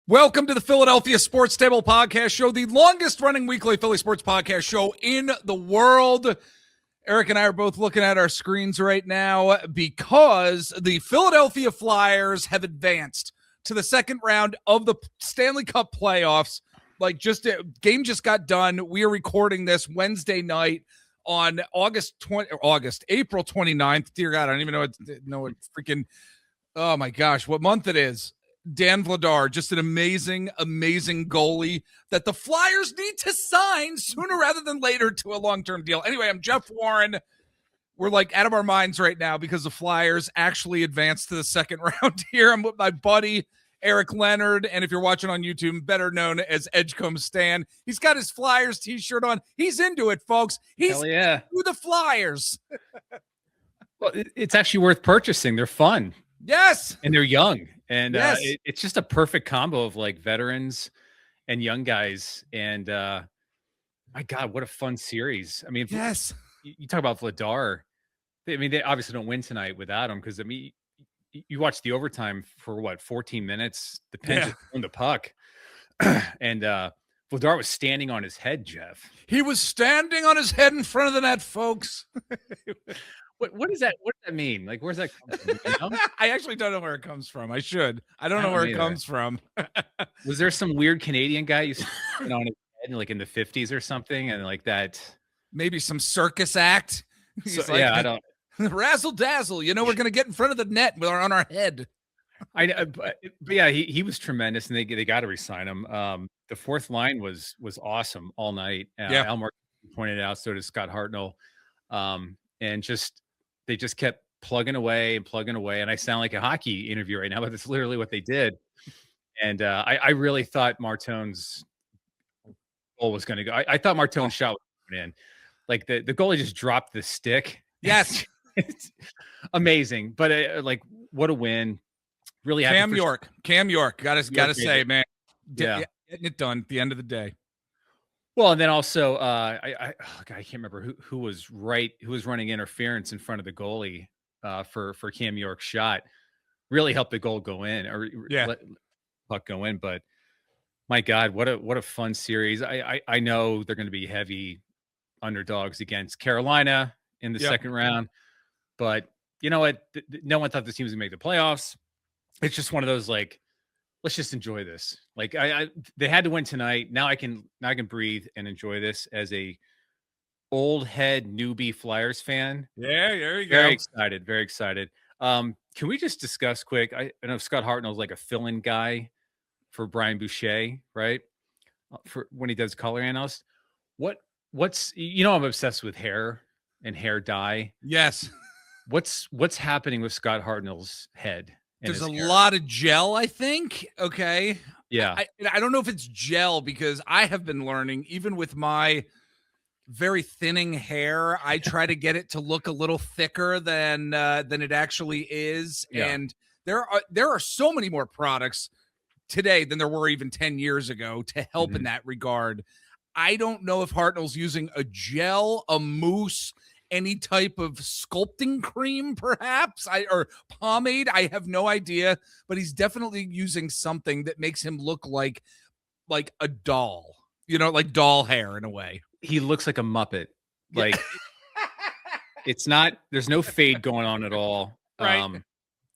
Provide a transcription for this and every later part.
Welcome to the Philadelphia Sports Table Podcast Show, the longest-running weekly Philly sports podcast show in the world. Eric and I are both looking at our screens right now because the Philadelphia Flyers have advanced to the second round of the Stanley Cup Playoffs. Game just got done. We are recording this Wednesday night on April 29th. Dear God, I don't even know what freaking, oh my gosh, what month it is. Dan Vladar, just an amazing, amazing goalie that the Flyers need to sign sooner rather than later to a long-term deal. Anyway, I'm Jeff Warren. We're out of our minds right now because the Flyers actually advanced to the second round here. I'm with my buddy, Eric Leonard, and if you're watching on YouTube, better known as Edgecombe Stan. He's got his Flyers t-shirt on. He's into it, folks. He's into the Flyers. Well, it's actually worth purchasing. They're fun. Yes. And they're young. And yes. It's just a perfect combo of veterans and young guys. And my God, what a fun series. I mean, yes. You talk about Vladar. They obviously don't win tonight without him because, you watch the overtime for 14 minutes. The Pens just won the puck. And Vladar was standing on his head, Jeff. He was standing on his head in front of the net, folks. What does that mean? Where's that come from? You know? I actually don't know where it comes from. I should. I don't know where it comes from. Was there some weird Canadian guy you on his head in the 50s or something? And that. Maybe some circus act. I don't. Razzle dazzle. We're going to get in front of the net on our head. I know, but yeah, he was tremendous, and they got to re-sign him. The fourth line was awesome all night. Elmore pointed out, so did Scott Hartnell. And they just kept plugging away, and I sound like a hockey interview right now, but it's literally what they did. And I really thought Martone's goal was going to go. I thought Martone's shot was going in. The goalie just dropped the stick. Yes. It's amazing. But what a win. Really happy. Cam York. Gotta say, man. Getting it done at the end of the day. Well, and then also, I can't remember who was running interference in front of the goalie for Cam York's shot. Really helped the goal go in, let puck go in. But my God, what a fun series! I know they're going to be heavy underdogs against Carolina in the second round, but you know what? No one thought this team was going to make the playoffs. It's just one of those let's just enjoy this. They had to win tonight. Now I can breathe and enjoy this as a old head newbie Flyers fan. Yeah, there you go. Very excited. Can we just discuss quick? I know Scott Hartnell's a fill-in guy for Brian Boucher, right? For when he does color analyst. What's I'm obsessed with hair and hair dye. Yes. What's happening with Scott Hartnell's head? There's a lot of gel, I think. Okay. Yeah. I don't know if it's gel because I have been learning, even with my very thinning hair, I try to get it to look a little thicker than it actually is. Yeah. And there are so many more products today than there were even 10 years ago to help in that regard. I don't know if Hartnell's using a gel, a mousse, any type of sculpting cream, perhaps, or pomade. I have no idea, but he's definitely using something that makes him look like a doll, like doll hair in a way. He looks like a Muppet. It's not, there's no fade going on at all. Right.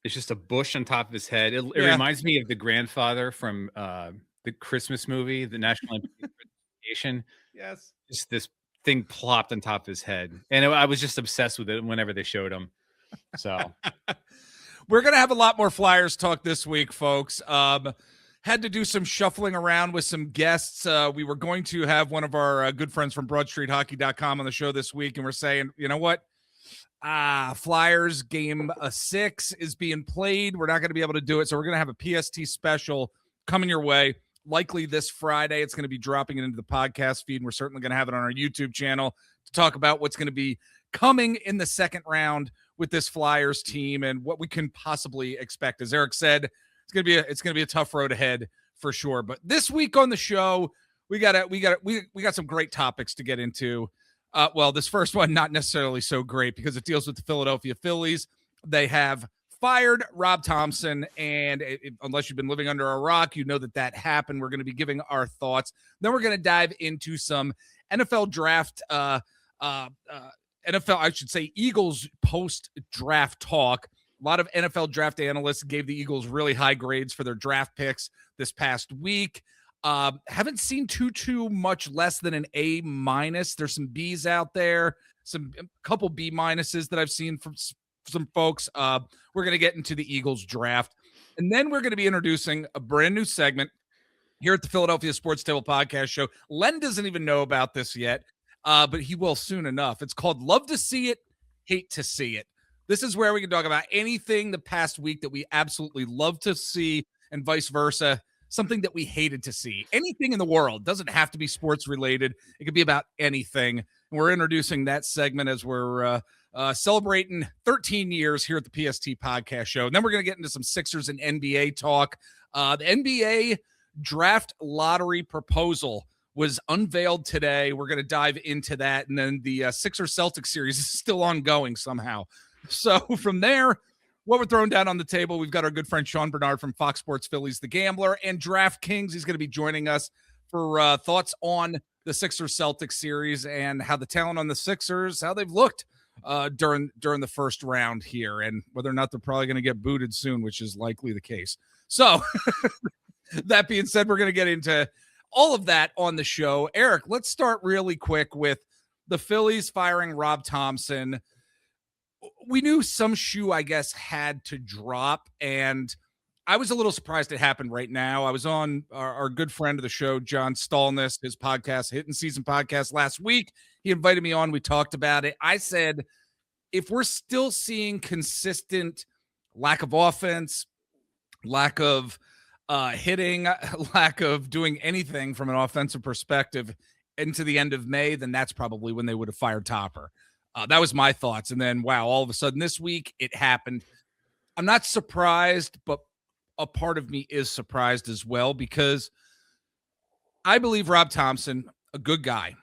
It's just a bush on top of his head. It reminds me of the grandfather from the Christmas movie, the National Lampoon's. Yes. Just this thing plopped on top of his head, and I was just obsessed with it whenever they showed him. So we're gonna have a lot more Flyers talk this week, folks. Had to do some shuffling around with some guests. We were going to have one of our good friends from BroadStreetHockey.com on the show this week, and we're saying, you know what? Flyers game 6 is being played. We're not going to be able to do it, so we're going to have a PST special coming your way. Likely this Friday. It's going to be dropping it into the podcast feed. And we're certainly going to have it on our YouTube channel to talk about what's going to be coming in the second round with this Flyers team and what we can possibly expect. As Eric said, it's going to be a tough road ahead for sure. But this week on the show, we got some great topics to get into. This first one, not necessarily so great because it deals with the Philadelphia Phillies. They have fired Rob Thomson. And unless you've been living under a rock, you know that happened. We're going to be giving our thoughts. Then we're going to dive into some NFL draft, NFL, I should say, Eagles post-draft talk. A lot of NFL draft analysts gave the Eagles really high grades for their draft picks this past week. Haven't seen too much less than an A-. There's some B's out there, a couple B- that I've seen from some folks. We're going to get into the Eagles draft. And then we're going to be introducing a brand new segment here at the Philadelphia Sports Table Podcast Show. Len doesn't even know about this yet, but he will soon enough. It's called Love to See It, Hate to See It. This is where we can talk about anything the past week that we absolutely love to see and vice versa, something that we hated to see. Anything in the world. Doesn't have to be sports related. It could be about anything. And we're introducing that segment as we're celebrating 13 years here at the PST Podcast Show. And then we're going to get into some Sixers and NBA talk. The NBA draft lottery proposal was unveiled today. We're going to dive into that. And then the Sixers-Celtics series is still ongoing somehow. So from there, what we're throwing down on the table, we've got our good friend Sean Barnard from Fox Sports Phillies, The Gambler, and DraftKings. He's going to be joining us for thoughts on the Sixers-Celtics series and how the talent on the Sixers, how they've looked during the first round here, and whether or not they're probably going to get booted soon, which is likely the case. So that being said, we're going to get into all of that on the show. Eric, let's start really quick with the Phillies firing Rob Thomson. We knew some shoe, I guess, had to drop, and I was a little surprised it happened right now. I was on our good friend of the show, John Stallness, his podcast, Hitting Season Podcast, last week. He invited me on. We talked about it. I said, if we're still seeing consistent lack of offense, lack of hitting, lack of doing anything from an offensive perspective into the end of May, then that's probably when they would have fired Topper. That was my thoughts. And then, wow, all of a sudden this week it happened. I'm not surprised, but a part of me is surprised as well, because I believe Rob Thomson, a good guy,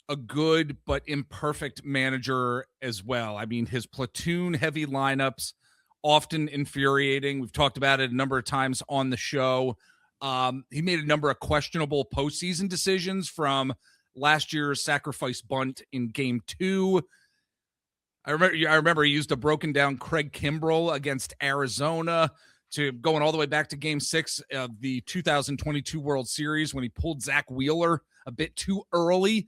a good but imperfect manager as well. I mean, his platoon heavy lineups, often infuriating. We've talked about it a number of times on the show. He made a number of questionable postseason decisions, from last year's sacrifice bunt in Game 2. I remember he used a broken down Craig Kimbrell against Arizona, to going all the way back to Game 6 of the 2022 World Series, when he pulled Zach Wheeler a bit too early.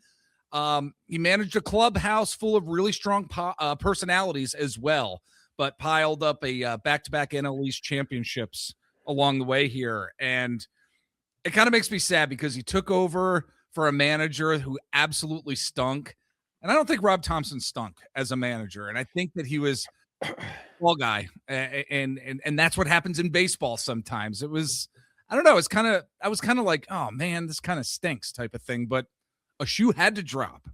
He managed a clubhouse full of really strong personalities as well, but piled up a back-to-back NL East championships along the way here. And it kind of makes me sad, because he took over for a manager who absolutely stunk. And I don't think Rob Thomson stunk as a manager. And I think that he was a ball guy. And that's what happens in baseball sometimes. It was, I don't know, I was kind of like, oh man, this kind of stinks type of thing. But a shoe had to drop.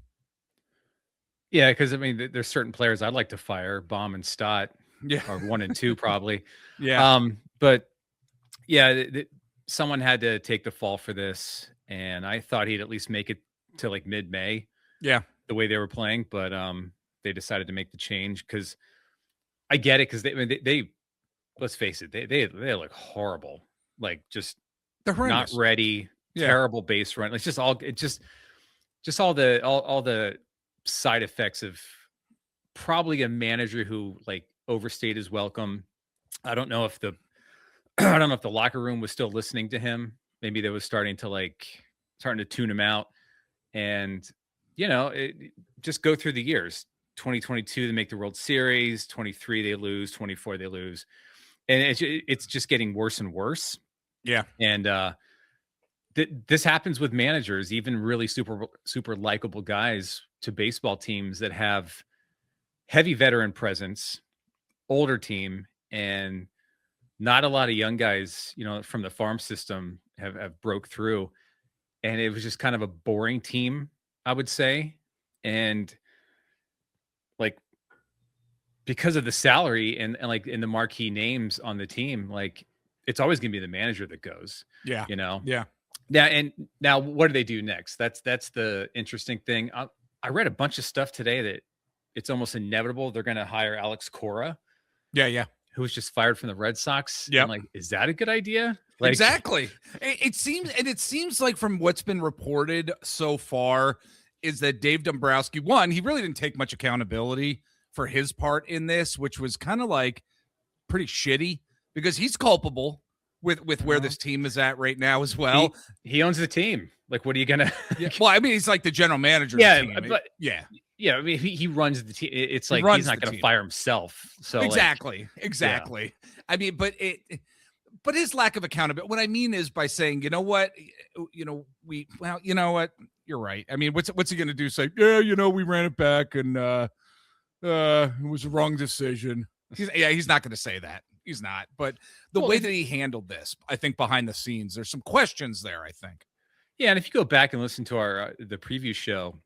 Yeah, because I mean, there's certain players I'd like to fire, Baum and Stott, Yeah, or 1 and 2 probably. Yeah. But yeah, someone had to take the fall for this, and I thought he'd at least make it to like mid-May. Yeah, the way they were playing, but they decided to make the change, because I get it, because they let's face it, they look horrible, like just not ready, terrible base run. It's just all the side effects of probably a manager who like overstayed his welcome. I don't know if the locker room was still listening to him. Maybe they was starting to tune him out. And just go through the years. 2022 they make the World Series, 23 they lose, 24 they lose, and it's just getting worse and worse. Yeah, and this happens with managers, even really super likable guys, to baseball teams that have heavy veteran presence, older team, and not a lot of young guys, from the farm system have broke through, and it was just kind of a boring team, I would say. And like, because of the salary and like in the marquee names on the team, like it's always going to be the manager that goes. Yeah. Yeah. Now what do they do next? That's the interesting thing. I read a bunch of stuff today that it's almost inevitable they're going to hire Alex Cora. Yeah. who was just fired from the Red Sox. Yep. I'm like, is that a good idea? Like, exactly. It seems like from what's been reported so far is that Dave Dombrowski, one, he really didn't take much accountability for his part in this, which was kind of like pretty shitty because he's culpable with where this team is at right now as well. He owns the team. Like, what are you gonna? Yeah, well, I mean, he's like the general manager. Of the team. But yeah. I mean, he runs the team. It's like he's not going to fire himself. So exactly. I mean, but his lack of accountability. What I mean is by saying, you know what, you know what, you're right. I mean, what's he going to do? Say, yeah, we ran it back and it was a wrong decision. He's not going to say that. He's not. But the way that he handled this, I think behind the scenes, there's some questions there, I think. Yeah, and if you go back and listen to our the preview show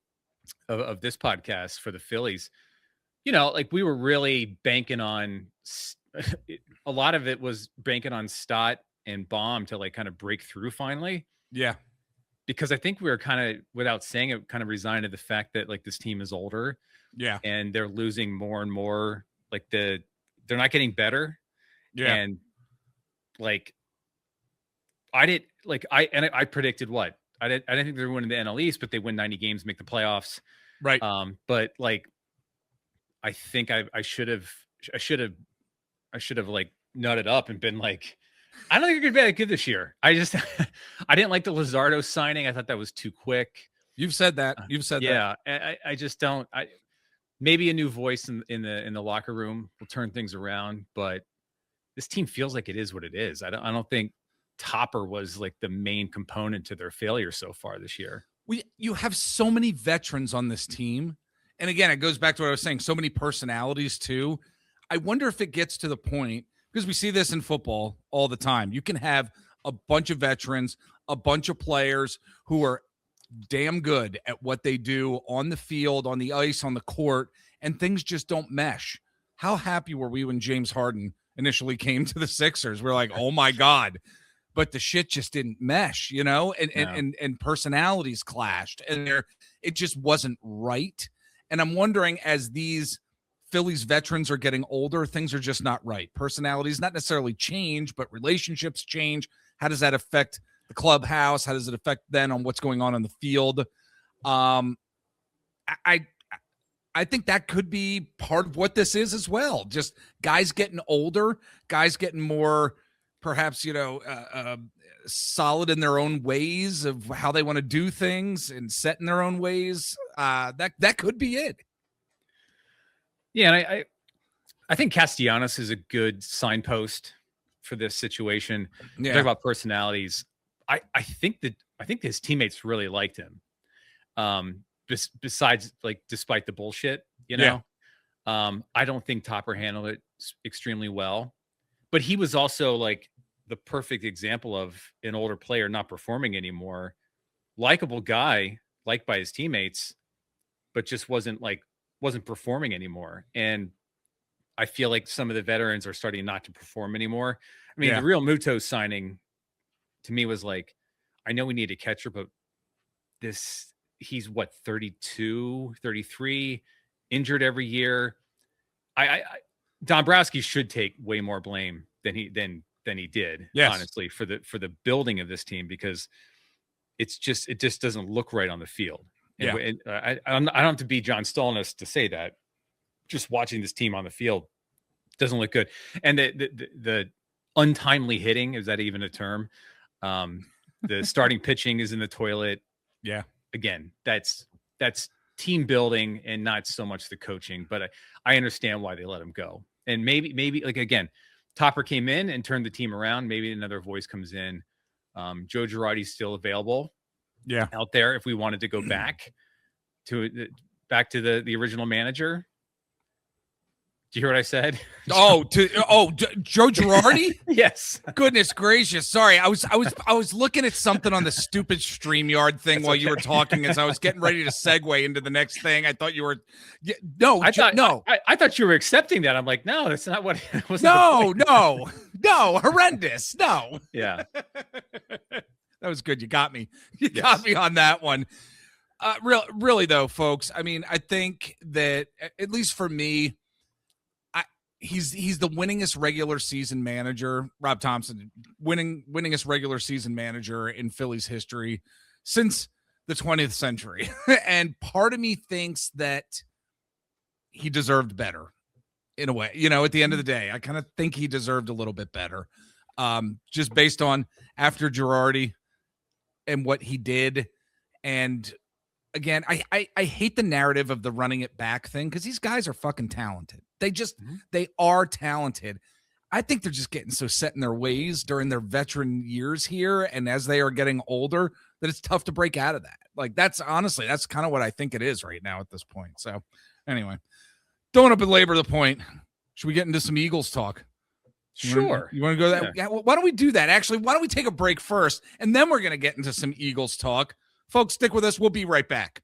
of this podcast for the Phillies, like we were really banking on a lot of it was banking on Stott and Baum to like kind of break through finally. Yeah. Because I think we were kind of, without saying it, kind of resigned to the fact that like this team is older. Yeah. And they're losing more and more. Like they're not getting better. Yeah. And like I predicted what? I didn't think they were winning the NL East, but they win 90 games, make the playoffs. Right. But like I think I should have like nutted up and been like, I don't think you're going to be that good this year. I didn't like the Luzardo signing. I thought that was too quick. You've said that. Yeah. I just don't. Maybe a new voice in the locker room will turn things around, but this team feels like it is what it is. I don't think Topper was like the main component to their failure so far this year. You have so many veterans on this team. And again, it goes back to what I was saying, so many personalities too. I wonder if it gets to the point, because we see this in football all the time. You can have a bunch of veterans, a bunch of players who are damn good at what they do on the field, on the ice, on the court, and things just don't mesh. How happy were we when James Harden initially came to the Sixers? We're like, oh my God. But the shit just didn't mesh, and personalities clashed, and it just wasn't right. And I'm wondering, as these Phillies veterans are getting older, things are just not right. Personalities not necessarily change, but relationships change. How does that affect the clubhouse? How does it affect then on what's going on the field? I think that could be part of what this is as well. Just guys getting older, guys getting more, perhaps, solid in their own ways of how they want to do things and set in their own ways. That could be it. Yeah, and I think Castellanos is a good signpost for this situation. Yeah. Talk about personalities. I think his teammates really liked him. Besides, like, despite the bullshit, I don't think Topper handled it extremely well, but he was also like the perfect example of an older player not performing anymore. Likable guy, liked by his teammates, but just wasn't performing anymore. And I feel like some of the veterans are starting not to perform anymore. I mean, the Real Muto signing to me was like, I know we need a catcher, but he's what, 32, 33, injured every year. Dombrowski should take way more blame than he did, honestly, for the building of this team, because it just doesn't look right on the field. And I don't have to be John Stolnis to say that. Just watching this team on the field doesn't look good. And the untimely hitting, is that even a term? The starting pitching is in the toilet. Yeah. Again, that's team building and not so much the coaching, but I understand why they let him go. And maybe like, again, Topper came in and turned the team around. Maybe another voice comes in. Joe Girardi's still available. Yeah, out there if we wanted to go back to the original manager. Do you hear what I said? Joe Girardi? Yes. Goodness gracious. Sorry. I was looking at something on the stupid StreamYard thing while you were talking as I was getting ready to segue into the next thing. I thought you were I thought you were accepting that. I'm like, no, that's not what it was. No, horrendous. No. Yeah. That was good. You got me. You got me on that one. Really though, folks, I mean, I think that at least for me, he's the winningest regular season manager. Rob Thomson, winningest regular season manager in Phillies history since the 20th century. And part of me thinks that he deserved better in a way. At the end of the day, I kind of think he deserved a little bit better. Just based on after Girardi and what he did. And again, I hate the narrative of the running it back thing because these guys are fucking talented. They are talented. I think they're just getting so set in their ways during their veteran years here. And as they are getting older, that it's tough to break out of that. Like, that's kind of what I think it is right now at this point. So anyway, don't want to belabor the point. Should we get into some Eagles talk? Sure. You want to go that? Yeah. Why don't we do that? Actually, why don't we take a break first, and then we're going to get into some Eagles talk. Folks, stick with us. We'll be right back.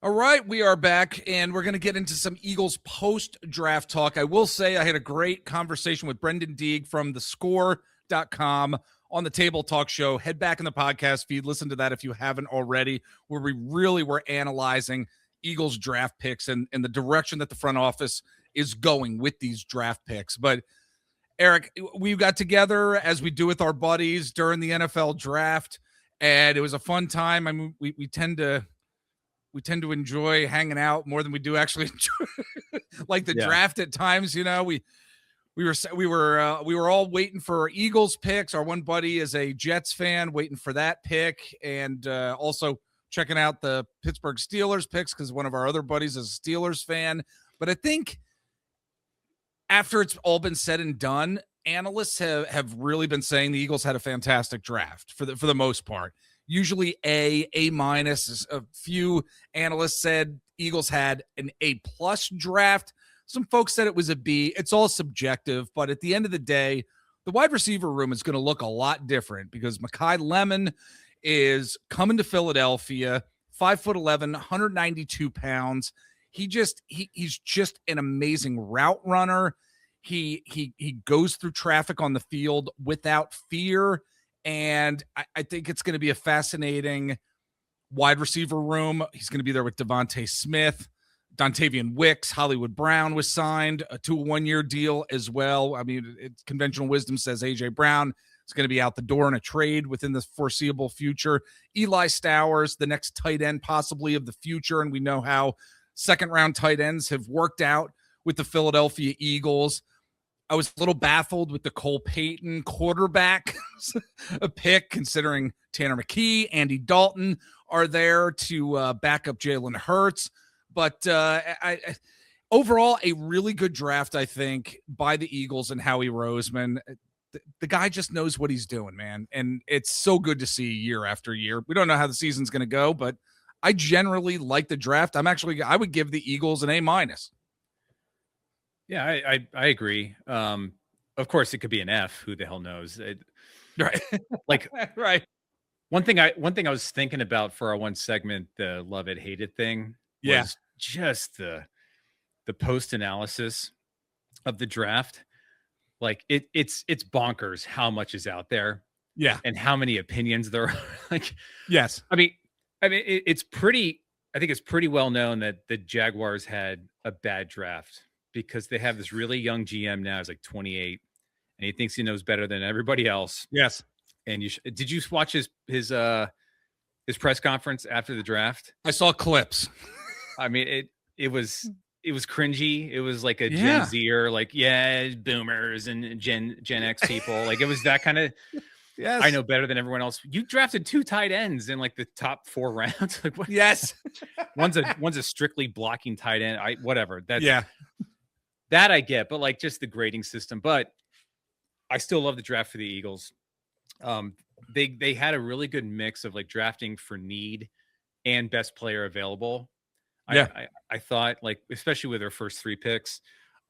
All right, we are back, and we're going to get into some Eagles post-draft talk. I will say I had a great conversation with Brendan Deeg from thescore.com on the Table Talk Show. Head back in the podcast feed. Listen to that if you haven't already, where we really were analyzing Eagles draft picks and the direction that the front office is going with these draft picks. But Eric, we got together as we do with our buddies during the NFL draft, and it was a fun time. I mean, we tend to enjoy hanging out more than we do actually enjoy like the draft at times. We were all waiting for Eagles picks. Our one buddy is a Jets fan, waiting for that pick, and also checking out the Pittsburgh Steelers picks because one of our other buddies is a Steelers fan. But I think after it's all been said and done, analysts have really been saying the Eagles had a fantastic draft for the most part. Usually A minus. A few analysts said Eagles had an A+ draft. Some folks said it was a B. It's all subjective, but at the end of the day, the wide receiver room is going to look a lot different because Mekhi Lemon is coming to Philadelphia, 5'11", 192 pounds. He's just an amazing route runner. He goes through traffic on the field without fear. And I think it's going to be a fascinating wide receiver room. He's going to be there with Devontae Smith, Dontavian Wicks, Hollywood Brown was signed to a 1-year deal as well. I mean, conventional wisdom says A.J. Brown is going to be out the door in a trade within the foreseeable future. Eli Stowers, the next tight end possibly of the future, and we know how second-round tight ends have worked out with the Philadelphia Eagles. I was a little baffled with the Cole Payton quarterback a pick, considering Tanner McKee, Andy Dalton are there to back up Jalen Hurts. But overall, a really good draft, I think, by the Eagles and Howie Roseman. The guy just knows what he's doing, man. And it's so good to see year after year. We don't know how the season's going to go, but I generally like the draft. I would give the Eagles an A-. Yeah, I agree. Of course, it could be an F. Who the hell knows? Right. Like, right. One thing I was thinking about for our one segment, the love it, hate it thing, was just the post analysis of the draft. Like it's bonkers how much is out there. Yeah. And how many opinions there are. Like, yes. I mean, it's pretty, I think it's pretty well known that the Jaguars had a bad draft because they have this really young GM now. He's like 28 and he thinks he knows better than everybody else. Yes. And did you watch his press conference after the draft? I saw clips. I mean, it was cringy. It was like a Gen Zer, like, boomers and Gen X people. Like, it was that kind of, yes, I know better than everyone else. You drafted 2 tight ends in like the top 4 rounds. Like, what? Yes. one's a strictly blocking tight end. Whatever. That I get, but like just the grading system. But I still love the draft for the Eagles. They had a really good mix of like drafting for need and best player available. I thought, like, especially with their first 3 picks,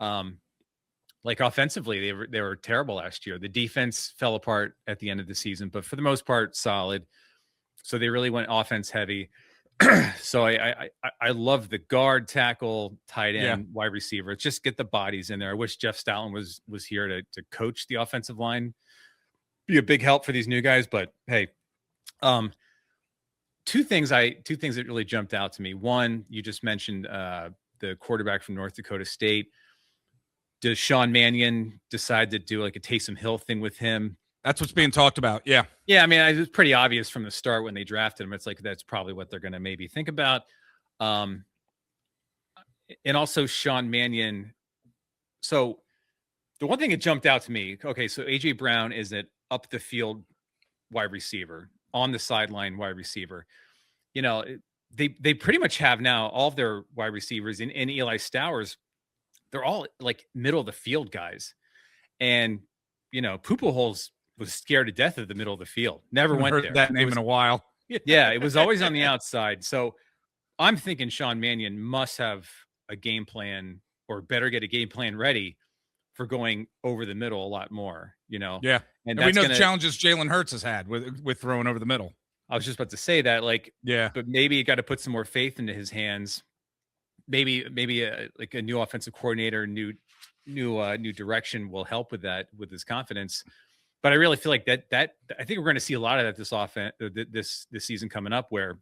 like offensively, they were terrible last year. The defense fell apart at the end of the season, but for the most part, solid. So they really went offense heavy. So I love the guard, tackle, tight end, wide receiver. Just get the bodies in there. I wish Jeff Stoutland was here to coach the offensive line. Be a big help for these new guys, but hey, two things that really jumped out to me. One, you just mentioned the quarterback from North Dakota State. Does Sean Mannion decide to do like a Taysom Hill thing with him? That's what's being talked about. Yeah. Yeah. I mean, it was pretty obvious from the start when they drafted him. It's like, that's probably what they're going to maybe think about. And also Sean Mannion. So the one thing that jumped out to me, okay, so AJ Brown is an up the field wide receiver, on the sideline wide receiver. You know, they pretty much have now all of their wide receivers in Eli Stowers. They're all like middle of the field guys. And, you know, Poopa Holes was scared to death of the middle of the field. Never went heard there. That name in a while. Yeah, it was always on the outside. So I'm thinking Sean Mannion must have a game plan, or better get a game plan ready for going over the middle a lot more, you know? Yeah. And we know the challenges Jalen Hurts has had with throwing over the middle. I was just about to say that, like, yeah, but maybe you got to put some more faith into his hands. Maybe like a new offensive coordinator, new direction will help with that, with his confidence. But I really feel like that I think we're going to see a lot of that this offense, this season coming up, where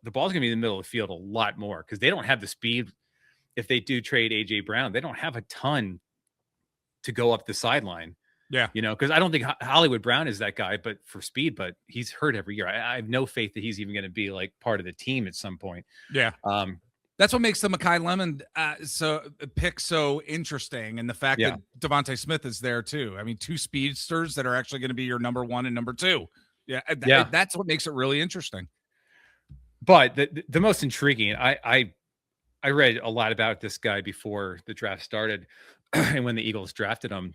the ball's going to be in the middle of the field a lot more, because they don't have the speed. If they do trade AJ Brown, they don't have a ton to go up the sideline. Yeah. You know, because I don't think Hollywood Brown is that guy, but for speed, but he's hurt every year. I have no faith that he's even going to be like part of the team at some point. Yeah. That's what makes the Mekhi Lemon pick so interesting, and the fact that Devontae Smith is there too. I mean, two speedsters that are actually going to be your number one and number two. Yeah, that's what makes it really interesting. But the most intriguing, I read a lot about this guy before the draft started, and when the Eagles drafted him,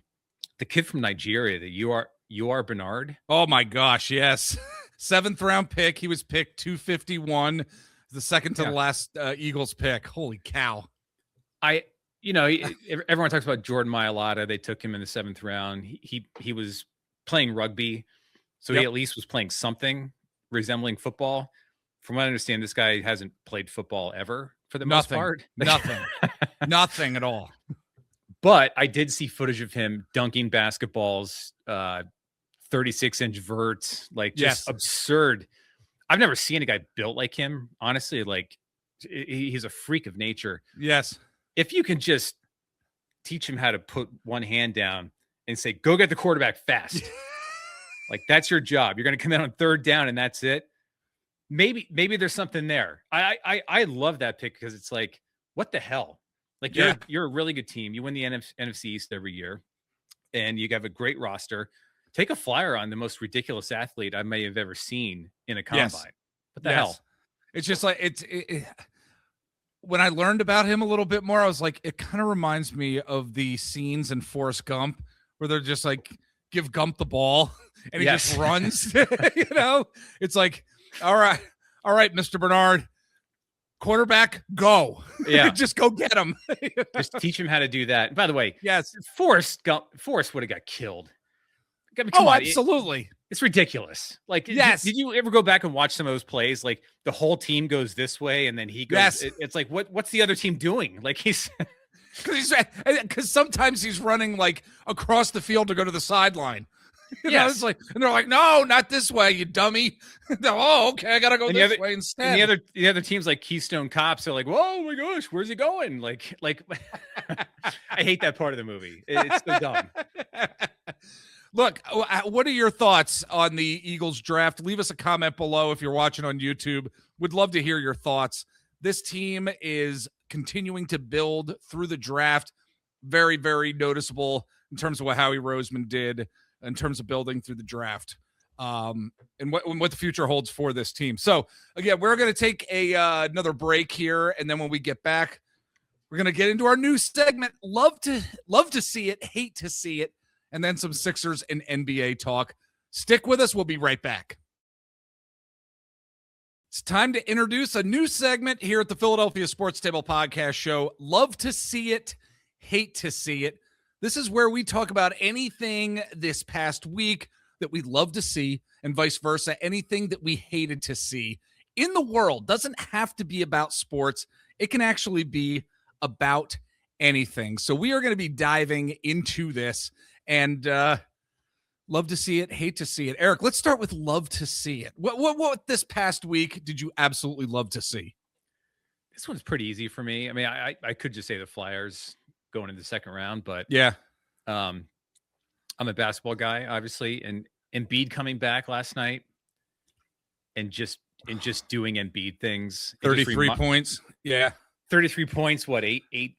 the kid from Nigeria, the UR Barnard. Oh my gosh, yes, 7th round pick. He was picked 251. The second to the last Eagles pick. Holy cow. Everyone talks about Jordan Mailata. They took him in the 7th round. He was playing rugby, so he at least was playing something resembling football. From what I understand, this guy hasn't played football ever for the most part. Nothing at all. But I did see footage of him dunking basketballs, 36-inch verts, like just absurd. I've never seen a guy built like him, honestly. Like, he's a freak of nature. Yes. If you can just teach him how to put one hand down and say, go get the quarterback fast. Like, that's your job. You're going to come in on 3rd down and that's it. Maybe there's something there. I love that pick, because it's like, what the hell? Like, you're a really good team. You win the NFC East every year, and you have a great roster. Take a flyer on the most ridiculous athlete I may have ever seen in a combine. Yes. What the hell? It's just like when I learned about him a little bit more, I was like, it kind of reminds me of the scenes in Forrest Gump where they're just like, give Gump the ball and he just runs. You know, it's like, all right, Mr. Barnard, quarterback, go. Yeah. Just go get him. Just teach him how to do that. By the way, yes, Forrest would have got killed. I mean, come on. Absolutely. It's ridiculous. Like, yes. Did you ever go back and watch some of those plays? Like, the whole team goes this way and then he goes. Yes. It's like, what's the other team doing? Like, because sometimes he's running like across the field to go to the sideline. It's like, and they're like, no, not this way, you dummy. Oh, okay, I gotta go this way instead. And the other teams, like Keystone Cops, are like, whoa, my gosh, where's he going? Like, I hate that part of the movie. It's so dumb. Look, what are your thoughts on the Eagles draft? Leave us a comment below if you're watching on YouTube. Would love to hear your thoughts. This team is continuing to build through the draft. Very, very noticeable in terms of what Howie Roseman did in terms of building through the draft, and what the future holds for this team. So, again, we're going to take another break here, and then when we get back, we're going to get into our new segment, Love to See It, Hate to See It, and then some Sixers and NBA talk. Stick with us. We'll be right back. It's time to introduce a new segment here at the Philadelphia Sports Table Podcast Show, Love to See It, Hate to See It. This is where we talk about anything this past week that we love to see, and vice versa, anything that we hated to see in the world. Doesn't have to be about sports. It can actually be about anything. So we are going to be diving into this, and love to see it, hate to see it. Eric, let's start with love to see it. What this past week did you absolutely love to see? This one's pretty easy for me. I mean, I could just say the Flyers. going into the second round. But yeah, I'm a basketball guy, obviously, and Embiid coming back last night and just doing Embiid things. 33 points. Yeah. 33 points, what, eight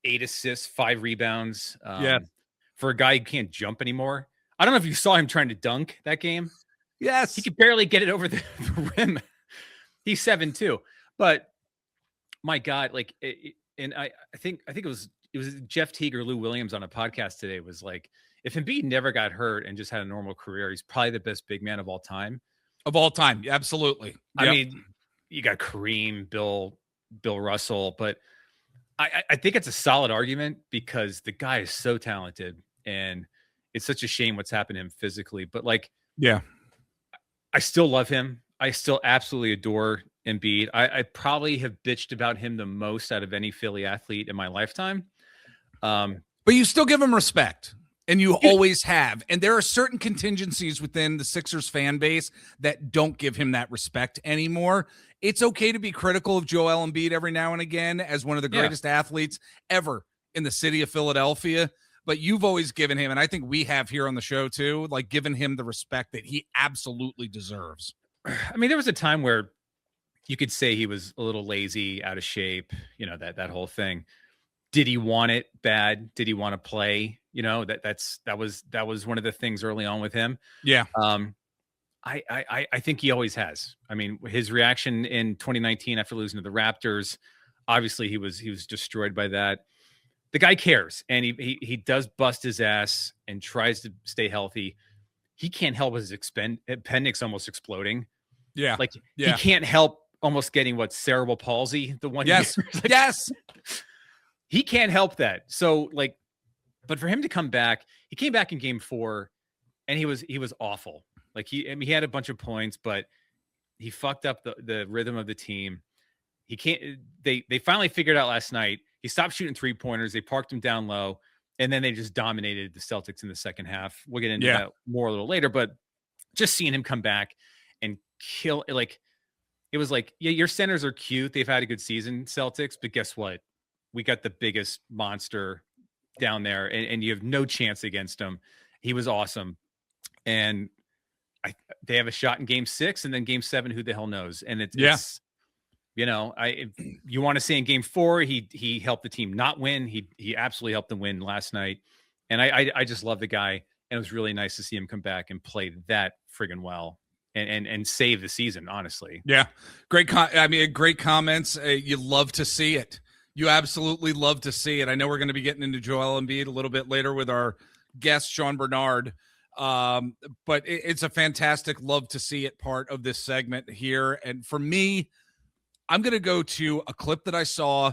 assists, 5 rebounds. Yeah. For a guy who can't jump anymore. I don't know if you saw him trying to dunk that game. Yes. He could barely get it over the rim. He's 7'2". But my God, like, and I think it was Jeff Teague or Lou Williams on a podcast today was like, if Embiid never got hurt and just had a normal career, he's probably the best big man of all time. Of all time, absolutely. I mean, you got Kareem, Bill Russell, but I think it's a solid argument because the guy is so talented, and it's such a shame what's happened to him physically. But like, yeah, I still love him. I still absolutely adore Embiid. I probably have bitched about him the most out of any Philly athlete in my lifetime. But you still give him respect. And you always have. And there are certain contingencies within the Sixers fan base that don't give him that respect anymore. It's okay to be critical of Joel Embiid every now and again as one of the greatest athletes ever in the city of Philadelphia. But you've always given him, and I think we have here on the show too, like given him the respect that he absolutely deserves. I mean, there was a time where you could say he was a little lazy, out of shape, you know, that whole thing. Did he want it bad? Did he want to play? You know, that was one of the things early on with him. Yeah. I think he always has. I mean, his reaction in 2019 after losing to the Raptors, obviously he was destroyed by that. The guy cares, and he does bust his ass and tries to stay healthy. He can't help his appendix almost exploding. Yeah. Like he can't help almost getting cerebral palsy. The one. Yes. Like, yes. He can't help that. So like, but for him to come back, he came back in game 4 and he was awful. Like he had a bunch of points, but he fucked up the rhythm of the team. He can't, they finally figured out last night. He stopped shooting 3-pointers. They parked him down low, and then they just dominated the Celtics in the second half. We'll get into that more a little later, but just seeing him come back and kill, like, it was like, yeah, your centers are cute. They've had a good season, Celtics, but guess what? We got the biggest monster down there, and you have no chance against him. He was awesome. And they have a shot in game 6, and then game 7, who the hell knows? And it's you know, you want to say in game 4, he helped the team not win. He absolutely helped them win last night. And I just love the guy. And it was really nice to see him come back and play that friggin' well and save the season, honestly. Yeah. Great comments. You love to see it. You absolutely love to see it. I know we're going to be getting into Joel Embiid a little bit later with our guest, Sean Barnard. But it's a fantastic love to see it part of this segment here. And for me, I'm going to go to a clip that I saw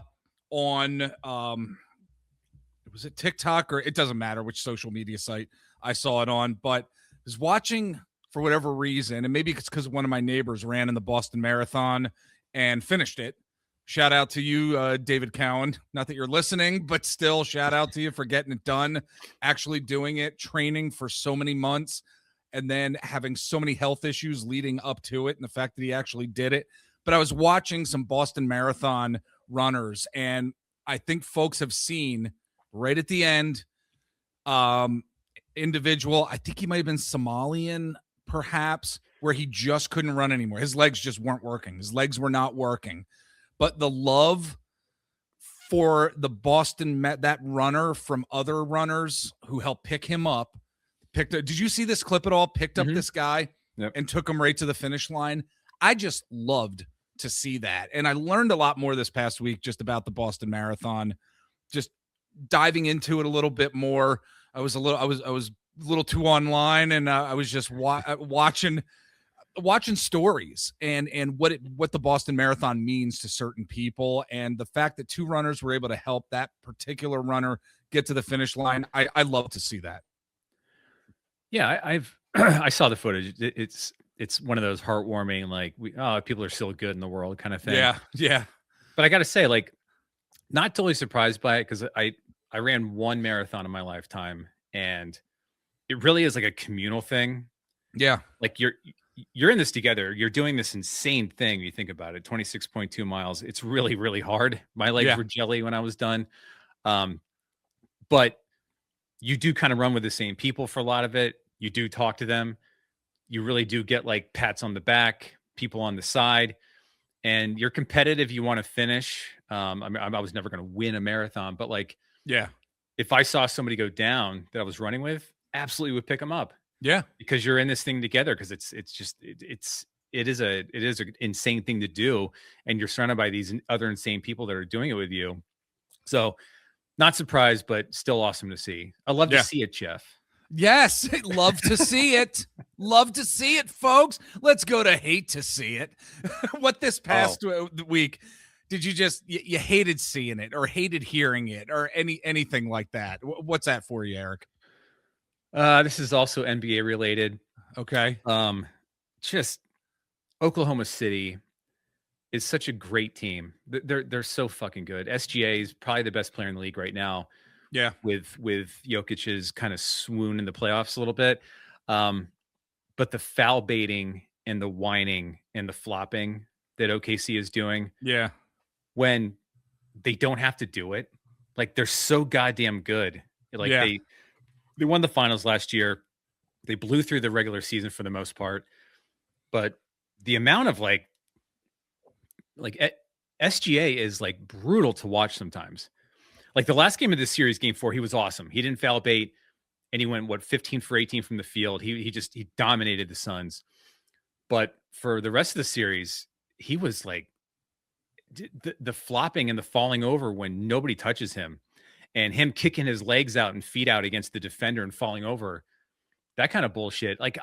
on, was it TikTok, or it doesn't matter which social media site I saw it on, but I was watching for whatever reason. And maybe it's because one of my neighbors ran in the Boston Marathon and finished it. Shout out to you, David Cowan. Not that you're listening, but still shout out to you for getting it done, actually doing it, training for so many months, and then having so many health issues leading up to it, and the fact that he actually did it. But I was watching some Boston Marathon runners, and I think folks have seen right at the end, individual, I think he might have been Somalian, perhaps, where he just couldn't run anymore. His legs just weren't working. His legs were not working. But the love for the Boston that runner from other runners who helped pick him up, did you see this clip at all? Picked up this guy and took him right to the finish line. I just loved to see that. And I learned a lot more this past week just about the Boston Marathon, just diving into it a little bit more. I was a little too online, and I was just watching stories and what the Boston Marathon means to certain people, and the fact that 2 runners were able to help that particular runner get to the finish line. I love to see that. Yeah, I saw the footage. It's one of those heartwarming, like, people are still good in the world kind of thing. Yeah. But I got to say, like, not totally surprised by it, because I ran 1 marathon in my lifetime, and it really is like a communal thing. Yeah. Like you're in this together. You're doing this insane thing. You think about it, 26.2 miles. It's really, really hard. My legs were jelly when I was done. but you do kind of run with the same people for a lot of it. You do talk to them. You really do get like pats on the back, people on the side, and you're competitive. You want to finish. I mean, I was never going to win a marathon, but like, Yeah. if I saw somebody go down that I was running with, absolutely would pick them up. Yeah. Because you're in this thing together. Because it is an insane thing to do, and you're surrounded by these other insane people that are doing it with you. So, not surprised, but still awesome to see. I love to see it, Jeff. Yes, love to see it. Love to see it, folks. Let's go to hate to see it. What this past week did you just you hated seeing it or hated hearing it or anything like that? What's that for you, Eric? This is also NBA related. Okay. Just Oklahoma City is such a great team. They're so fucking good. SGA is probably the best player in the league right now. Yeah. With Jokic's kind of swoon in the playoffs a little bit. But the foul baiting and the whining and the flopping that OKC is doing. Yeah. When they don't have to do it, like they're so goddamn good. Like they won the finals last year. They blew through the regular season for the most part, but the amount of like SGA is like brutal to watch sometimes. Like the last game of this series, game 4, he was awesome. He didn't foul bait, and he went 15 for 18 from the field. He dominated the Suns. But for the rest of the series, he was like the flopping and the falling over when nobody touches him, and him kicking his legs out and feet out against the defender and falling over. That kind of bullshit. Like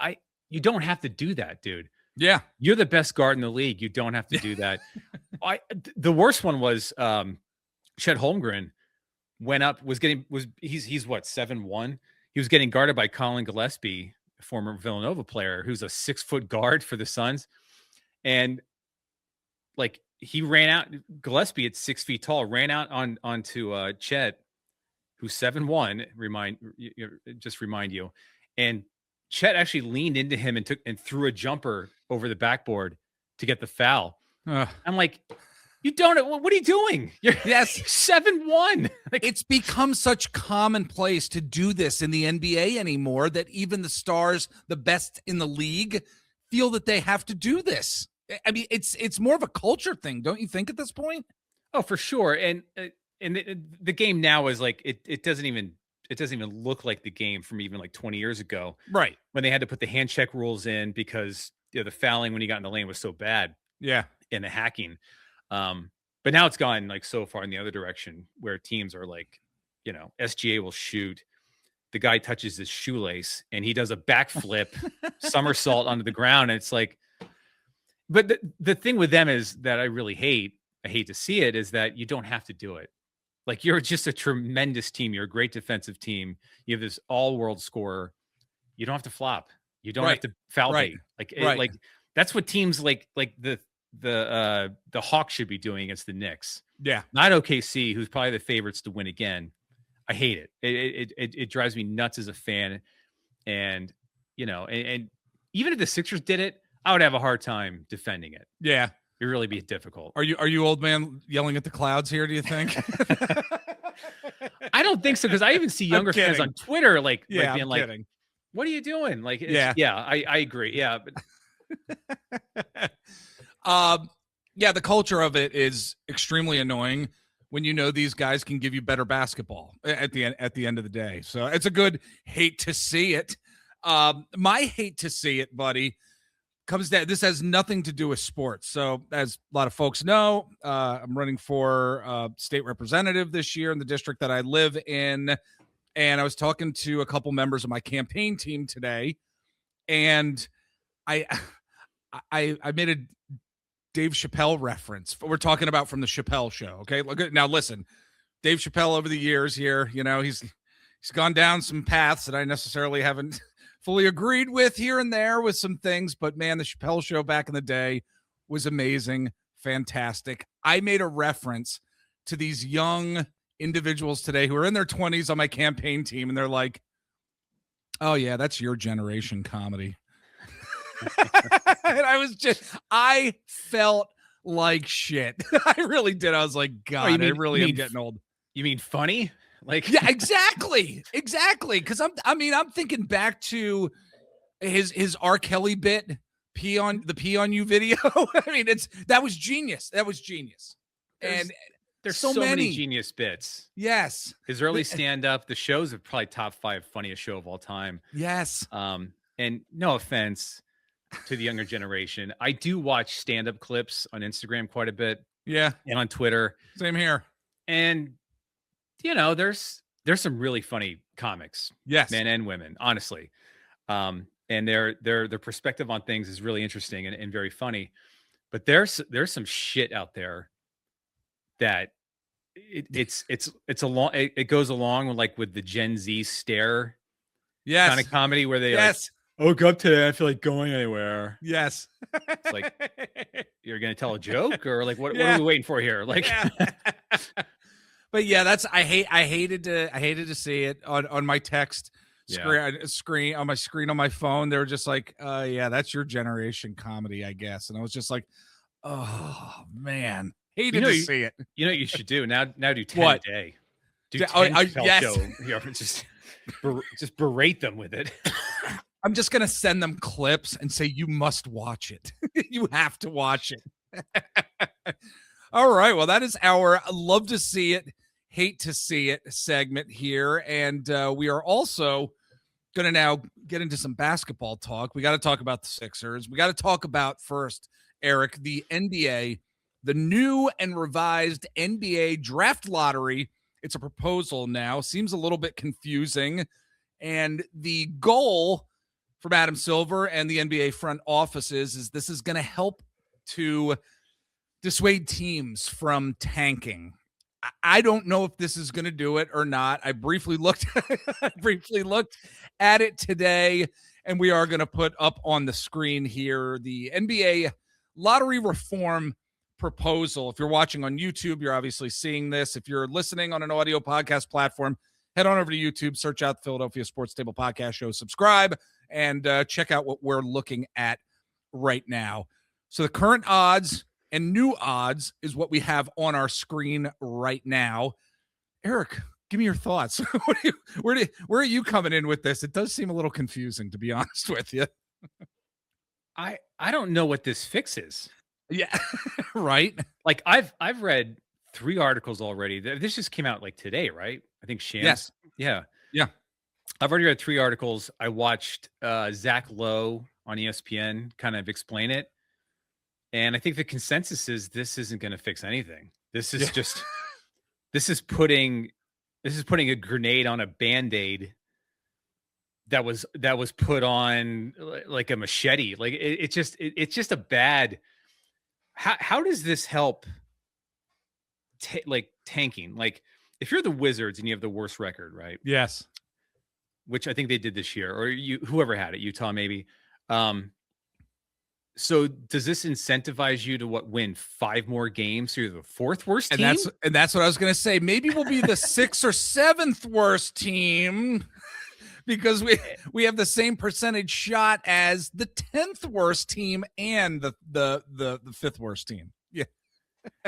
you don't have to do that, dude. Yeah. You're the best guard in the league. You don't have to do that. The worst one was Chet Holmgren he's what, 7'1". He was getting guarded by Colin Gillespie, a former Villanova player, who's a 6-foot guard for the Suns. And like he ran out, Gillespie at 6 feet tall, ran out onto Chet, who's 7'1", remind you. And Chet actually leaned into him and threw a jumper over the backboard to get the foul. I'm like, you don't. What are you doing? You're 7'1". Like, it's become such commonplace to do this in the NBA anymore that even the stars, the best in the league, feel that they have to do this. I mean, it's more of a culture thing, don't you think? At this point, oh, for sure. And the game now is like it doesn't even look like the game from even like 20 years ago, right? When they had to put the hand check rules in because the fouling when you got in the lane was so bad. Yeah, and the hacking. But now it's gone like so far in the other direction where teams are like, SGA will shoot. The guy touches his shoelace and he does a backflip somersault onto the ground. And it's like, but the thing with them is that I hate to see it, is that you don't have to do it. Like, you're just a tremendous team. You're a great defensive team. You have this all-world scorer. You don't have to flop. You don't have to foul bait. Like that's what teams like the Hawks should be doing against the Knicks. Yeah. Not OKC, who's probably the favorites to win again. I hate it. It drives me nuts as a fan. And, and even if the Sixers did it, I would have a hard time defending it. Yeah. It'd really be difficult. Are you old man yelling at the clouds here, do you think? I don't think so, because I even see younger fans on Twitter like being I'm like, kidding. What are you doing? Like, I agree. Yeah. But the culture of it is extremely annoying when these guys can give you better basketball at the end of the day. So it's a good hate to see it. My hate to see it, buddy, comes down. This has nothing to do with sports. So as a lot of folks know, I'm running for state representative this year in the district that I live in. And I was talking to a couple members of my campaign team today, and I made a Dave Chappelle reference. We're talking about from the Chappelle Show. Okay. Now listen, Dave Chappelle over the years here, he's gone down some paths that I necessarily haven't fully agreed with here and there with some things, but man, the Chappelle Show back in the day was amazing. Fantastic. I made a reference to these young individuals today who are in their 20s on my campaign team. And they're like, oh yeah, that's your generation comedy. And I felt like shit. I really did. I was like, God, I really am getting old. You mean funny? Like, yeah, exactly. Because I'm thinking back to his R. Kelly bit, pee on you video. I mean, that was genius. there's And there's so so many many. genius bits. Yes. His early stand-up, the shows are probably top 5 funniest show of all time. Yes. And no offense to the younger generation, I do watch stand-up clips on Instagram quite a bit. Yeah. And on Twitter. Same here. And there's some really funny comics, Yes, men and women, honestly. And their perspective on things is really interesting and very funny. But there's some shit out there that it goes along with the Gen Z stare kind of comedy where they like, I woke up today, I feel like going anywhere. Yes. It's like, you're gonna tell a joke or like what are we waiting for here? Like, but yeah, I hated to see it on my text screen on my screen on my phone. They were just like, yeah, that's your generation comedy, I guess. And I was just like, oh man, hated to see it. You know what you should do now do 10 a day. Do 10 show. Just berate them with it. I'm just gonna send them clips and say you must watch it. You have to watch it. All right, well, that is our love to see it, hate to see it segment here, and we are also gonna now get into some basketball talk. We got to talk about the Sixers. We got to talk about first, Eric, the NBA, the new and revised NBA draft lottery. It's a proposal now. Seems a little bit confusing, and the goal from Adam Silver and the NBA front offices is this is going to help to dissuade teams from tanking. I don't know if this is going to do it or not. I briefly looked at it today, and we are going to put up on the screen here the NBA lottery reform proposal. If you're watching on YouTube, you're obviously seeing this. If you're listening on an audio podcast platform, head on over to YouTube, search out the Philadelphia Sports Table Podcast Show, subscribe, and check out what we're looking at right now. So the current odds and new odds is what we have on our screen right now. Eric, give me your thoughts. Where are you coming in with this? It does seem a little confusing, to be honest with you. I don't know what this fixes. Yeah, right. Like I've read 3 articles already. This just came out like today, right? I think Shams. Yes. Yeah. I've already read 3 articles. I watched Zach Lowe on ESPN kind of explain it. And I think the consensus is this isn't going to fix anything. This is just this is putting a grenade on a Band-Aid that was put on like a machete. Like it's just a bad. How does this help tanking? Like if you're the Wizards and you have the worst record, right? Yes. Which I think they did this year, or whoever had it, Utah maybe. So does this incentivize you to win 5 more games? So you're the 4th worst team? And that's what I was going to say. Maybe we'll be the 6th or 7th worst team because we have the same percentage shot as the 10th worst team and the 5th worst team. Yeah.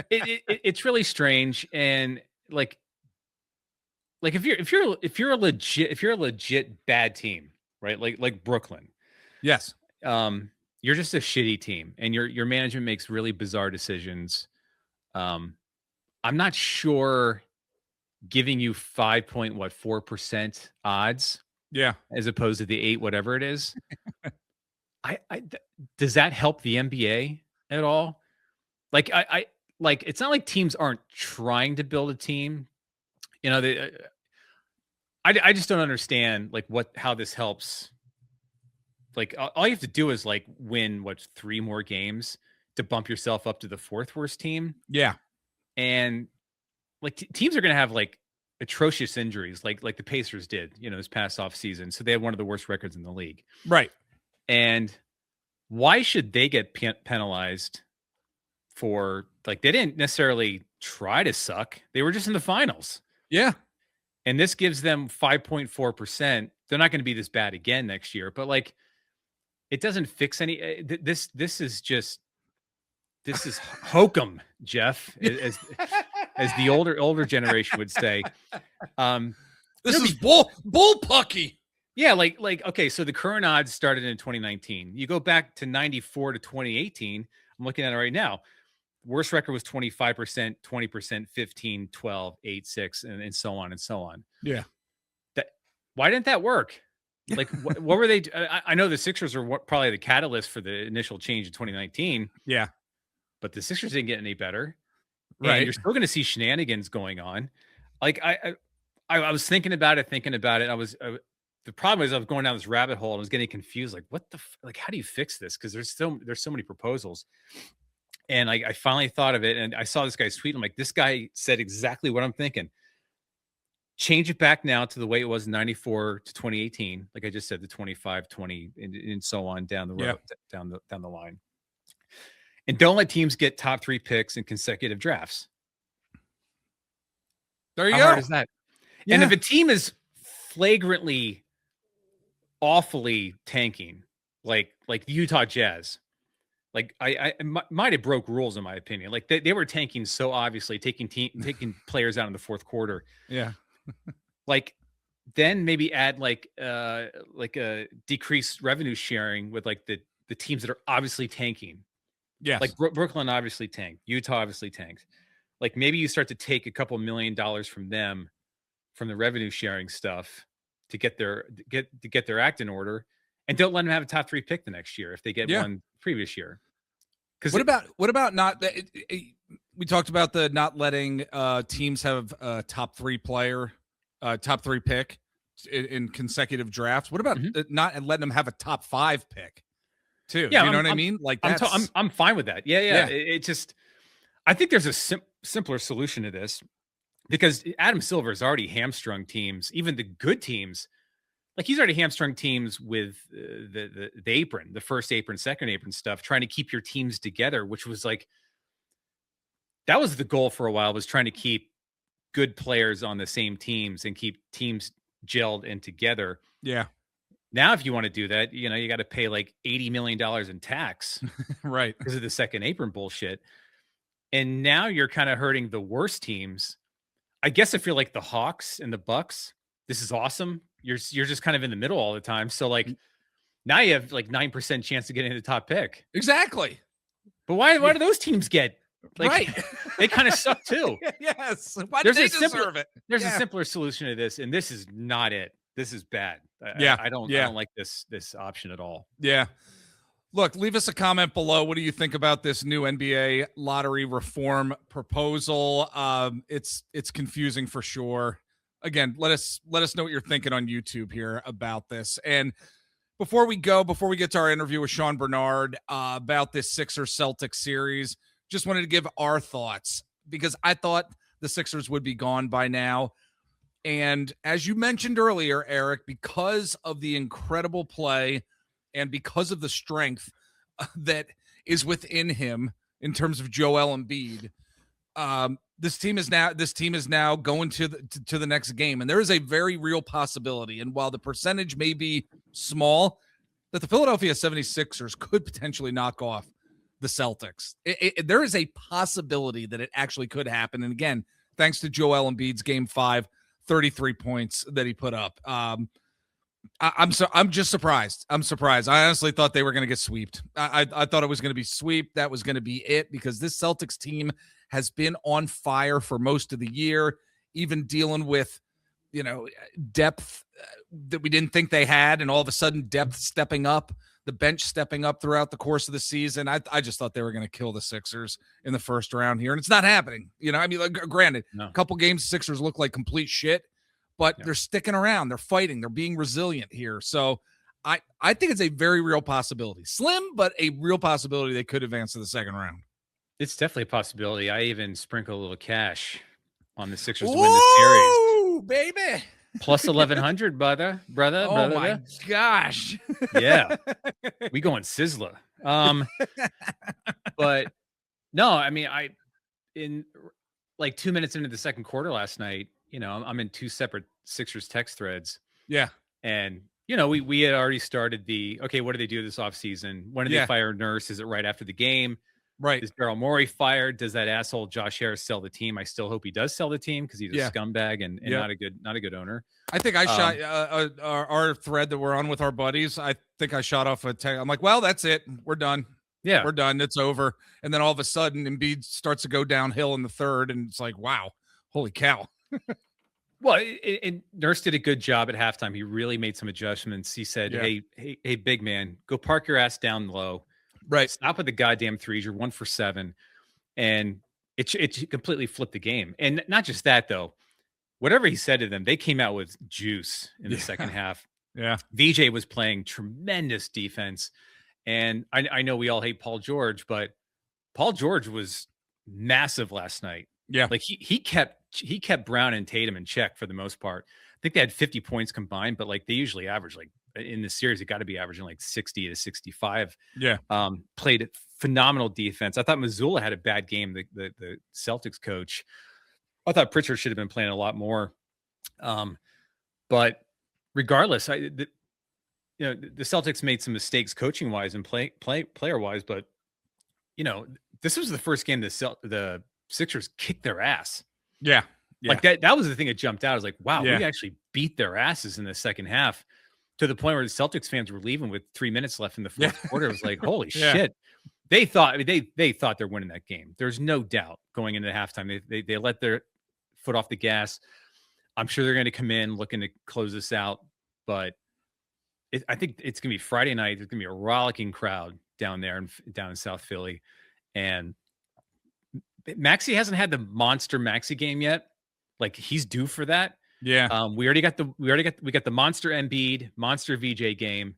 It's really strange. And like if you're a legit bad team, right? Like Brooklyn. Yes. You're just a shitty team and your management makes really bizarre decisions. I'm not sure giving you 5.4% odds. Yeah. As opposed to the 8, whatever it is. Does that help the NBA at all? Like, it's not like teams aren't trying to build a team. I just don't understand how this helps. Like all you have to do is win 3 more games to bump yourself up to the 4th worst team. Yeah. And teams are going to have atrocious injuries like the Pacers did, this past off season. So they had one of the worst records in the league. Right. And why should they get penalized for they didn't necessarily try to suck. They were just in the finals. Yeah. And this gives them 5.4%. They're not going to be this bad again next year, but it doesn't fix any. This is hokum, Jeff. as the older generation would say. This is bullpucky. Yeah, like okay, so the current odds started in 2019. You go back to 94 to 2018. I'm looking at it right now. Worst record was 25%, 20%, 15, 12, 8, 6, and so on and so on. Yeah. Why didn't that work? Like, what were they? I know the Sixers are probably the catalyst for the initial change in 2019. Yeah. But the Sixers didn't get any better. Right. And you're still going to see shenanigans going on. Like, I was thinking about it. The problem is I was going down this rabbit hole and I was getting confused. Like, how do you fix this? Because there's so many proposals. And I finally thought of it, and I saw this guy's tweet. I'm like, this guy said exactly what I'm thinking. Change it back now to the way it was in 94 to 2018. Like I just said, the 25, 20, and so on down the road, down the line. And don't let teams get top 3 picks in consecutive drafts. There you go. How hard is that? Yeah. And if a team is flagrantly, awfully tanking, like the Utah Jazz, like I might have broke rules in my opinion. Like they were tanking so obviously, taking players out in the fourth quarter. Yeah. Like then maybe add like a decreased revenue sharing with like the teams that are obviously tanking. Yes. Like Brooklyn obviously tanked. Utah obviously tanked. Like maybe you start to take a couple $1 million from them, from the revenue sharing stuff to get their act in order, and don't let them have a top 3 pick the next year if they get one previous year. Because what about not that we talked about the not letting teams have a top 3 player, top 3 pick in consecutive drafts. What about not letting them have a top 5 pick too? Yeah, you know what I mean? Like I'm fine with that. Yeah. It just, I think there's a simpler solution to this, because Adam Silver has already hamstrung teams, even the good teams. Like he's already hamstrung teams with the apron, the first apron, second apron stuff, trying to keep your teams together, which was like, that was the goal for a while, was trying to keep good players on the same teams and keep teams gelled and together. Yeah. Now, if you want to do that, you got to pay like $80 million in tax, right? Because of the second apron bullshit. And now you're kind of hurting the worst teams. I guess I feel like the Hawks and the Bucks, this is awesome. You're just kind of in the middle all the time. So like now you have like 9% chance of getting the top pick. Exactly. But why do those teams get? Like, right. They kind of suck too. Yes. Why do they deserve it? There's a simpler solution to this, and this is not it. This is bad. I don't like this option at all. Yeah. Look, leave us a comment below. What do you think about this new NBA lottery reform proposal? It's confusing for sure. Again, let us know what you're thinking on YouTube here about this. And before we get to our interview with Sean Barnard about this Sixers-Celtics series, just wanted to give our thoughts, because I thought the Sixers would be gone by now. And as you mentioned earlier, Eric, because of the incredible play and because of the strength that is within him in terms of Joel Embiid, this team is now going to the next game. And there is a very real possibility, and while the percentage may be small, that the Philadelphia 76ers could potentially knock off the Celtics. There is a possibility that it actually could happen. And again, thanks to Joel Embiid's Game 5, 33 points that he put up. I'm just surprised. I'm surprised. I honestly thought they were going to get swept. I thought it was going to be sweep. That was going to be it, because this Celtics team has been on fire for most of the year, even dealing with, depth that we didn't think they had. And all of a sudden depth stepping up, the bench stepping up throughout the course of the season. I just thought they were going to kill the Sixers in the first round here. And it's not happening. Granted, a couple games, Sixers look like complete shit, but they're sticking around. They're fighting. They're being resilient here. So I think it's a very real possibility. Slim, but a real possibility they could advance to the second round. It's definitely a possibility. I even sprinkle a little cash on the Sixers to win the series. Ooh, baby. Plus 1,100, brother. Oh, my gosh. Yeah. We going Sizzler. But no, I mean, in like 2 minutes into the second quarter last night, I'm in 2 separate Sixers text threads. Yeah. And, we had already started what do they do this offseason? When did they fire Nurse? Is it right after the game? Right. Is Daryl Morey fired? Does that asshole Josh Harris sell the team? I still hope he does sell the team because he's a scumbag and not a good owner. I think I shot our thread that we're on with our buddies. I think I shot off a tag. I'm like, well, that's it. We're done. Yeah, we're done. It's over. And then all of a sudden, Embiid starts to go downhill in the third, and it's like, wow, holy cow. Well, and Nurse did a good job at halftime. He really made some adjustments. He said, hey, big man, go park your ass down low. Right. Stop with the goddamn threes. You're 1 for 7. And it completely flipped the game. And not just that, though. Whatever he said to them, they came out with juice in the second half. Yeah. VJ was playing tremendous defense. And I know we all hate Paul George, but Paul George was massive last night. Yeah. Like he kept Brown and Tatum in check for the most part. I think they had 50 points combined, but like they usually average, like in the series, it got to be averaging like 60 to 65. Yeah. Played phenomenal defense. I thought Missoula had a bad game. The Celtics coach, I thought Pritchard should have been playing a lot more. But regardless, the Celtics made some mistakes coaching wise and player wise, but this was the first game the Sixers kicked their ass. Yeah. Like that was the thing that jumped out. I was like, wow, we actually beat their asses in the second half to the point where the Celtics fans were leaving with 3 minutes left in the fourth quarter. It was like, holy shit. They thought they're winning that game. There's no doubt going into halftime. They let their foot off the gas. I'm sure they're going to come in looking to close this out, but I think it's going to be Friday night. There's going to be a rollicking crowd down in South Philly, and Maxey hasn't had the monster Maxey game yet. Like he's due for that. Yeah. We got the monster Embiid, monster VJ game,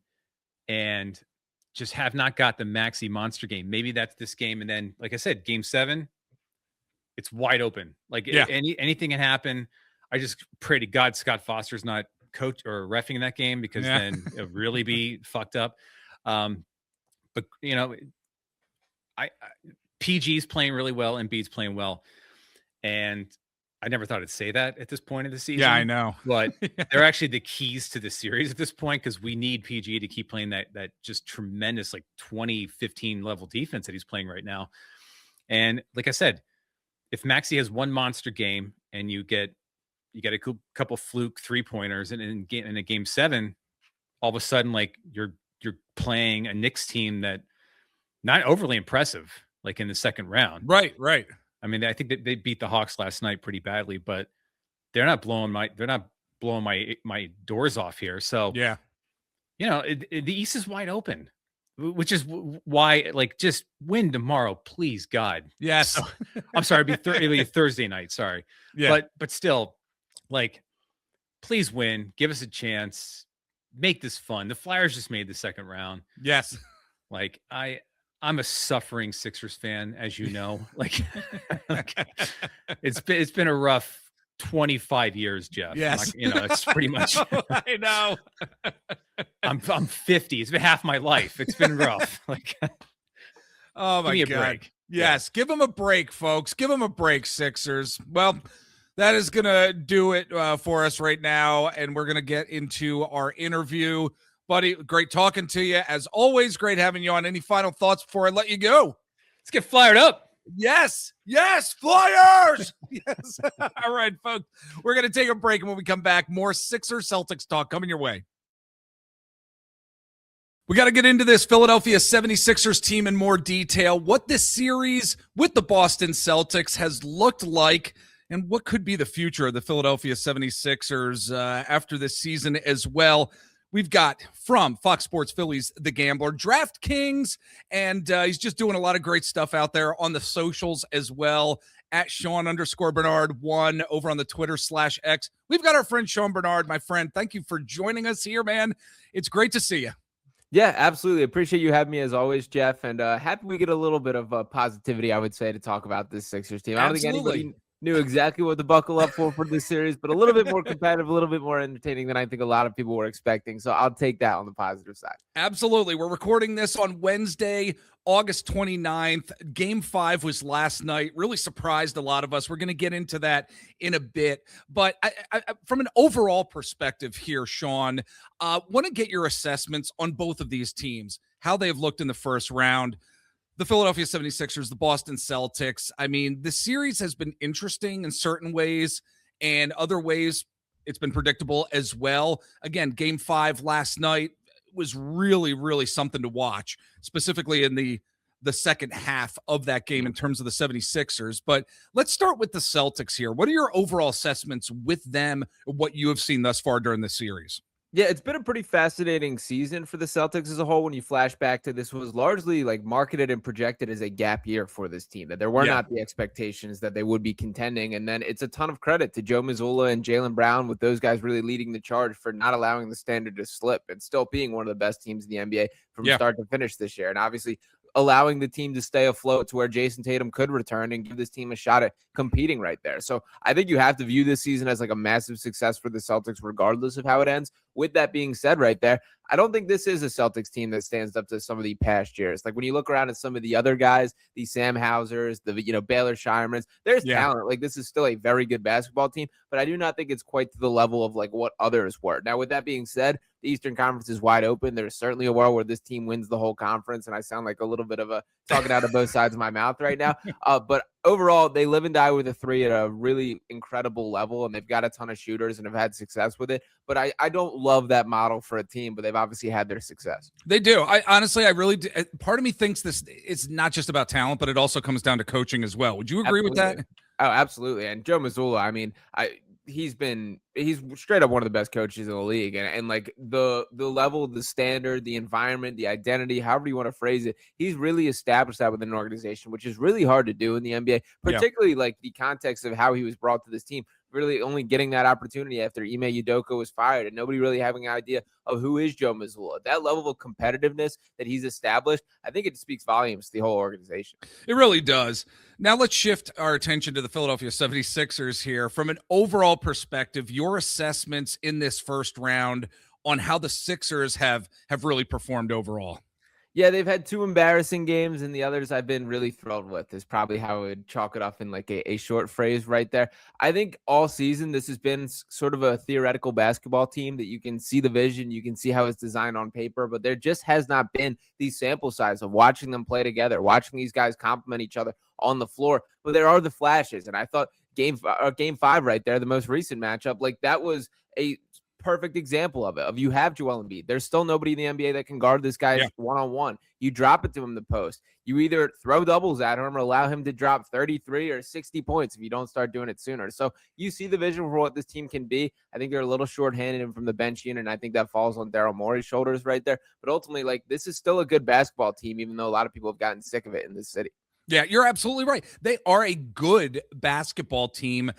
and just have not got the Maxey monster game. Maybe that's this game, and then, like I said, Game 7, it's wide open. Like anything can happen. I just pray to God Scott Foster's not coach or reffing in that game because then it'll really be fucked up. But PG's playing really well, Embiid's playing well, and I never thought I'd say that at this point of the season. Yeah, I know. But they're actually the keys to the series at this point because we need PG to keep playing that just tremendous, like 2015 level defense that he's playing right now. And like I said, if Maxey has one monster game and you get a couple fluke 3-pointers and in a Game 7, all of a sudden, like you're playing a Knicks team that not overly impressive, like in the second round. Right. I mean, I think that they beat the Hawks last night pretty badly, but they're not blowing my doors off here. So the East is wide open, which is why, like, just win tomorrow, please, God. Yes. So, I'm sorry, it'll be a Thursday night. Sorry. Yeah. But still, like, please win. Give us a chance. Make this fun. The Flyers just made the second round. Yes. Like I'm a suffering Sixers fan, as you know. Like it's been a rough 25 years, Jeff. Yes. It's pretty much. I know. I'm 50. It's been half my life. It's been rough. Like, oh my God. Break. Yes, give them a break, folks. Give them a break, Sixers. Well, that is gonna do it for us right now, and we're gonna get into our interview. Buddy, great talking to you. As always, great having you on. Any final thoughts before I let you go? Let's get fired up. Yes, Flyers! Yes. All right, folks. We're going to take a break, and when we come back, more Sixers Celtics talk coming your way. We got to get into this Philadelphia 76ers team in more detail, what this series with the Boston Celtics has looked like, and what could be the future of the Philadelphia 76ers after this season as well. We've got from Fox Sports Phillies, The Gambler, DraftKings, and he's just doing a lot of great stuff out there on the socials as well, at Sean_Barnard1 over on the Twitter/X. We've got our friend Sean Barnard, my friend. Thank you for joining us here, man. It's great to see you. Yeah, absolutely. Appreciate you having me as always, Jeff, and happy we get a little bit of positivity, I would say, to talk about this Sixers team. I don't think anybody knew exactly what to buckle up for this series, but a little bit more competitive, a little bit more entertaining than I think a lot of people were expecting. So I'll take that on the positive side. Absolutely. We're recording this on Wednesday, August 29th. Game 5 was last night. Really surprised a lot of us. We're going to get into that in a bit. But I, from an overall perspective here, Sean, want to get your assessments on both of these teams, how they've looked in the first round. the Philadelphia 76ers, the Boston Celtics. I mean, the series has been interesting in certain ways, and other ways it's been predictable as well. Again, game 5 last night was really, really something to watch, specifically in the second half of that game in terms of the 76ers. But let's start with the Celtics here. What are your overall assessments with them, what you have seen thus far during the series? Yeah, it's been a pretty fascinating season for the Celtics as a whole. When you flash back to this, was largely like marketed and projected as a gap year for this team, that there were not the expectations that they would be contending. And then it's a ton of credit to Joe Mazzulla and Jaylen Brown, with those guys really leading the charge for not allowing the standard to slip and still being one of the best teams in the NBA from start to finish this year. And obviously allowing the team to stay afloat to where Jason Tatum could return and give this team a shot at competing right there. So I think you have to view this season as like a massive success for the Celtics, regardless of how it ends. With that being said right there, I don't think this is a Celtics team that stands up to some of the past years. Like when you look around at some of the other guys, the Sam Hausers, the Baylor Shireman's, there's talent. Like this is still a very good basketball team, but I do not think it's quite to the level of like what others were. Now, with that being said, the Eastern Conference is wide open. There's certainly a world where this team wins the whole conference, and I sound like a little bit of a talking out of both sides of my mouth right now. But overall, they live and die with a 3 at a really incredible level, and they've got a ton of shooters and have had success with it. But I don't love that model for a team, but they've obviously had their success. They do. I honestly, I really do. Part of me thinks this it's not just about talent, but it also comes down to coaching as well. Would you agree with that? Oh, absolutely. And Joe Mazzulla, I mean, he's straight up one of the best coaches in the league. And like the level, the standard, the environment, the identity, however you want to phrase it, he's really established that within an organization, which is really hard to do in the NBA, particularly like the context of how he was brought to this team, really only getting that opportunity after Ime Udoka was fired and nobody really having an idea of who is Joe Mazzulla. That level of competitiveness that he's established, I think it speaks volumes to the whole organization. It really does. Now let's shift our attention to the Philadelphia 76ers here. From an overall perspective, your assessments in this first round on how the Sixers have really performed overall. Yeah, they've had 2 embarrassing games, and the others I've been really thrilled with, is probably how I would chalk it up in like a short phrase right there. I think all season this has been sort of a theoretical basketball team that you can see the vision, you can see how it's designed on paper, but there just has not been the sample size of watching them play together, watching these guys complement each other on the floor. But there are the flashes, and I thought game 5 right there, the most recent matchup, like that was a perfect example of it. Of you have Joel Embiid. There's still nobody in the NBA that can guard this guy one-on-one. You drop it to him in the post. You either throw doubles at him or allow him to drop 33 or 60 points if you don't start doing it sooner. So you see the vision for what this team can be. I think they're a little shorthanded from the bench unit, and I think that falls on Daryl Morey's shoulders right there. But ultimately, like, this is still a good basketball team, even though a lot of people have gotten sick of it in this city. Yeah, you're absolutely right. They are a good basketball team.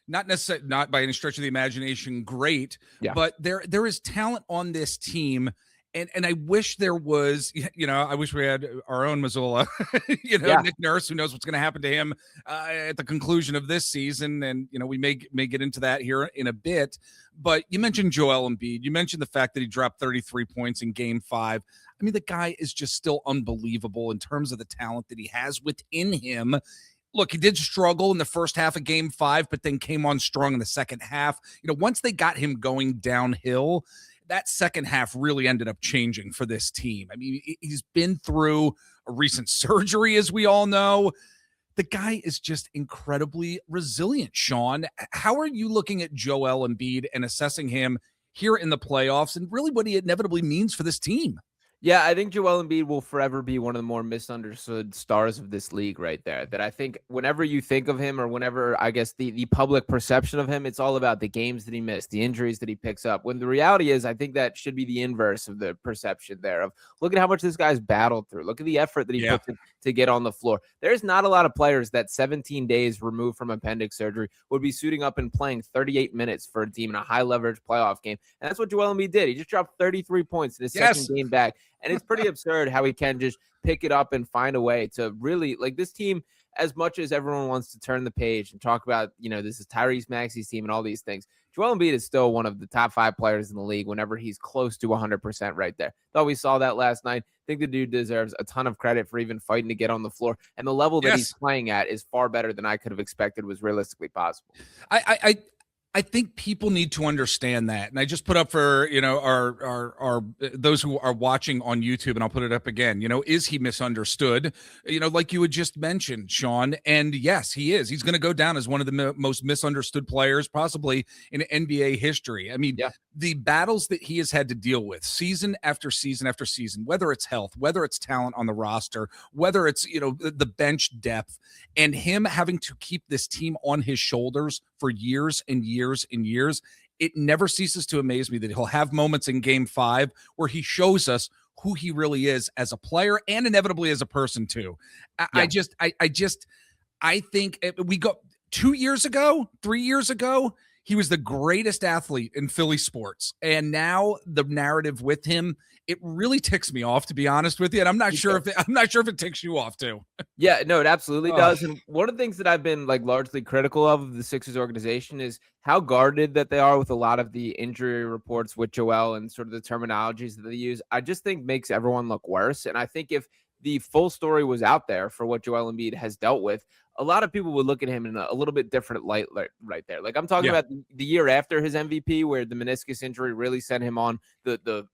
Not necessarily, not by any stretch of the imagination, great, but there is talent on this team, and I wish there was, I wish we had our own Mazzulla, Nick Nurse, who knows what's going to happen to him at the conclusion of this season, and we may get into that here in a bit. But you mentioned Joel Embiid, you mentioned the fact that he dropped 33 points in Game 5. I mean, the guy is just still unbelievable in terms of the talent that he has within him. Look, he did struggle in the first half of Game 5, but then came on strong in the second half. Once they got him going downhill, that second half really ended up changing for this team. I mean, he's been through a recent surgery, as we all know. The guy is just incredibly resilient, Sean. How are you looking at Joel Embiid and assessing him here in the playoffs and really what he inevitably means for this team? Yeah, I think Joel Embiid will forever be one of the more misunderstood stars of this league right there. That I think whenever you think of him, or whenever, I guess, the public perception of him, it's all about the games that he missed, the injuries that he picks up. When the reality is, I think that should be the inverse of the perception there of, look at how much this guy's battled through. Look at the effort that he puts in to get on the floor. There's not a lot of players that 17 days removed from appendix surgery would be suiting up and playing 38 minutes for a team in a high leverage playoff game. And that's what Joel Embiid did. He just dropped 33 points in his second game back. And it's pretty absurd how he can just pick it up and find a way to really, like, this team, as much as everyone wants to turn the page and talk about, this is Tyrese Maxey's team and all these things, Joel Embiid is still one of the top 5 players in the league whenever he's close to 100% right there. Thought we saw that last night. I think the dude deserves a ton of credit for even fighting to get on the floor. And the level that he's playing at is far better than I could have expected was realistically possible. I think people need to understand that. And I just put up for, our those who are watching on YouTube, and I'll put it up again. Is he misunderstood? Like you had just mentioned, Sean. And yes, he is. He's going to go down as one of the most misunderstood players possibly in NBA history. I mean, the battles that he has had to deal with season after season after season, whether it's health, whether it's talent on the roster, whether it's, the bench depth, and him having to keep this team on his shoulders for years and years and years, it never ceases to amaze me that he'll have moments in Game 5 where he shows us who he really is as a player and inevitably as a person too. I think we go 2 years ago, 3 years ago, he was the greatest athlete in Philly sports. And now the narrative with him, it really ticks me off, to be honest with you. And I'm not sure if it ticks you off too. Yeah, no, it absolutely does. And one of the things that I've been largely critical of the Sixers organization is how guarded that they are with a lot of the injury reports with Joel and sort of the terminologies that they use. I just think makes everyone look worse. And I think if the full story was out there for what Joel Embiid has dealt with, a lot of people would look at him in a little bit different light right there. Like I'm talking about the year after his MVP, where the meniscus injury really sent him on the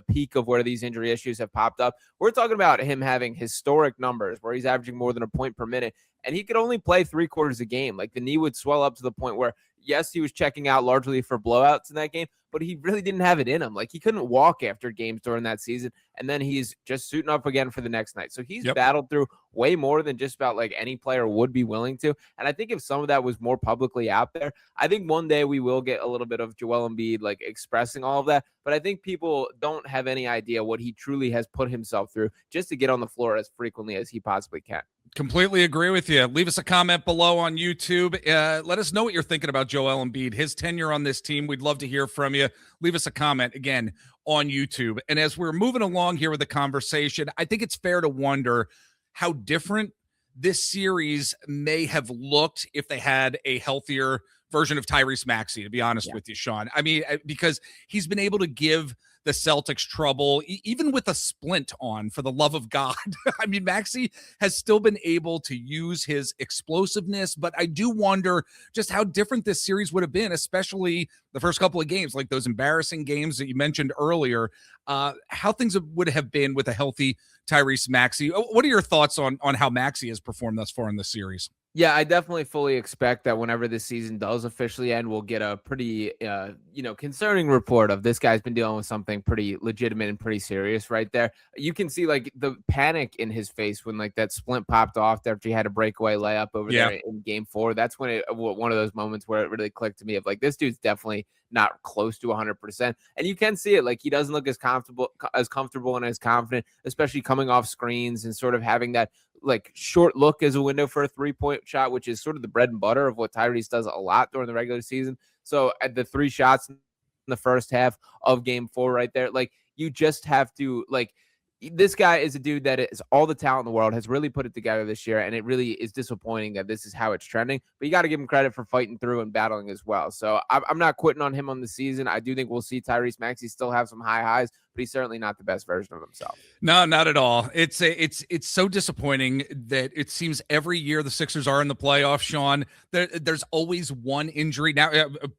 peak of where these injury issues have popped up. We're talking about him having historic numbers where he's averaging more than a point per minute, and he could only play 3/4 a game. Like the knee would swell up to the point where, yes, he was checking out largely for blowouts in that game, but he really didn't have it in him. Like he couldn't walk after games during that season. And then he's just suiting up again for the next night. So he's battled through way more than just about any player would be willing to. And I think if some of that was more publicly out there, I think one day we will get a little bit of Joel Embiid expressing all of that. But I think people don't have any idea what he truly has put himself through just to get on the floor as frequently as he possibly can. Completely agree with you. Leave us a comment below on YouTube. Let us know what you're thinking about Joel Embiid, his tenure on this team. We'd love to hear from you. Leave us a comment again on YouTube. And as we're moving along here with the conversation, I think it's fair to wonder how different this series may have looked if they had a healthier version of Tyrese Maxey, to be honest with you, Sean. I mean, because he's been able to give the Celtics trouble, even with a splint on, for the love of God. I mean, Maxey has still been able to use his explosiveness, but I do wonder just how different this series would have been, especially the first couple of games, like those embarrassing games that you mentioned earlier, how things would have been with a healthy Tyrese Maxey. What are your thoughts on how Maxey has performed thus far in this series? Yeah, I definitely fully expect that whenever this season does officially end, we'll get a pretty, concerning report of this guy's been dealing with something pretty legitimate and pretty serious right there. You can see the panic in his face when that splint popped off after he had a breakaway layup over there in Game 4. That's when one of those moments where it really clicked to me of this dude's definitely not close to 100%. And you can see it. He doesn't look as comfortable and as confident, especially coming off screens and sort of having that short look as a window for a 3-point shot, which is sort of the bread and butter of what Tyrese does a lot during the regular season. So at the 3 shots in the first half of Game 4 right there, you just have to this guy is a dude that is all the talent in the world, has really put it together this year, and it really is disappointing that this is how it's trending. But you got to give him credit for fighting through and battling as well. So I'm not quitting on him on the season. I do think we'll see Tyrese Maxey still have some high highs, but he's certainly not the best version of himself. No, not at all. It's so disappointing that it seems every year the Sixers are in the playoffs, Sean. There's always one injury, now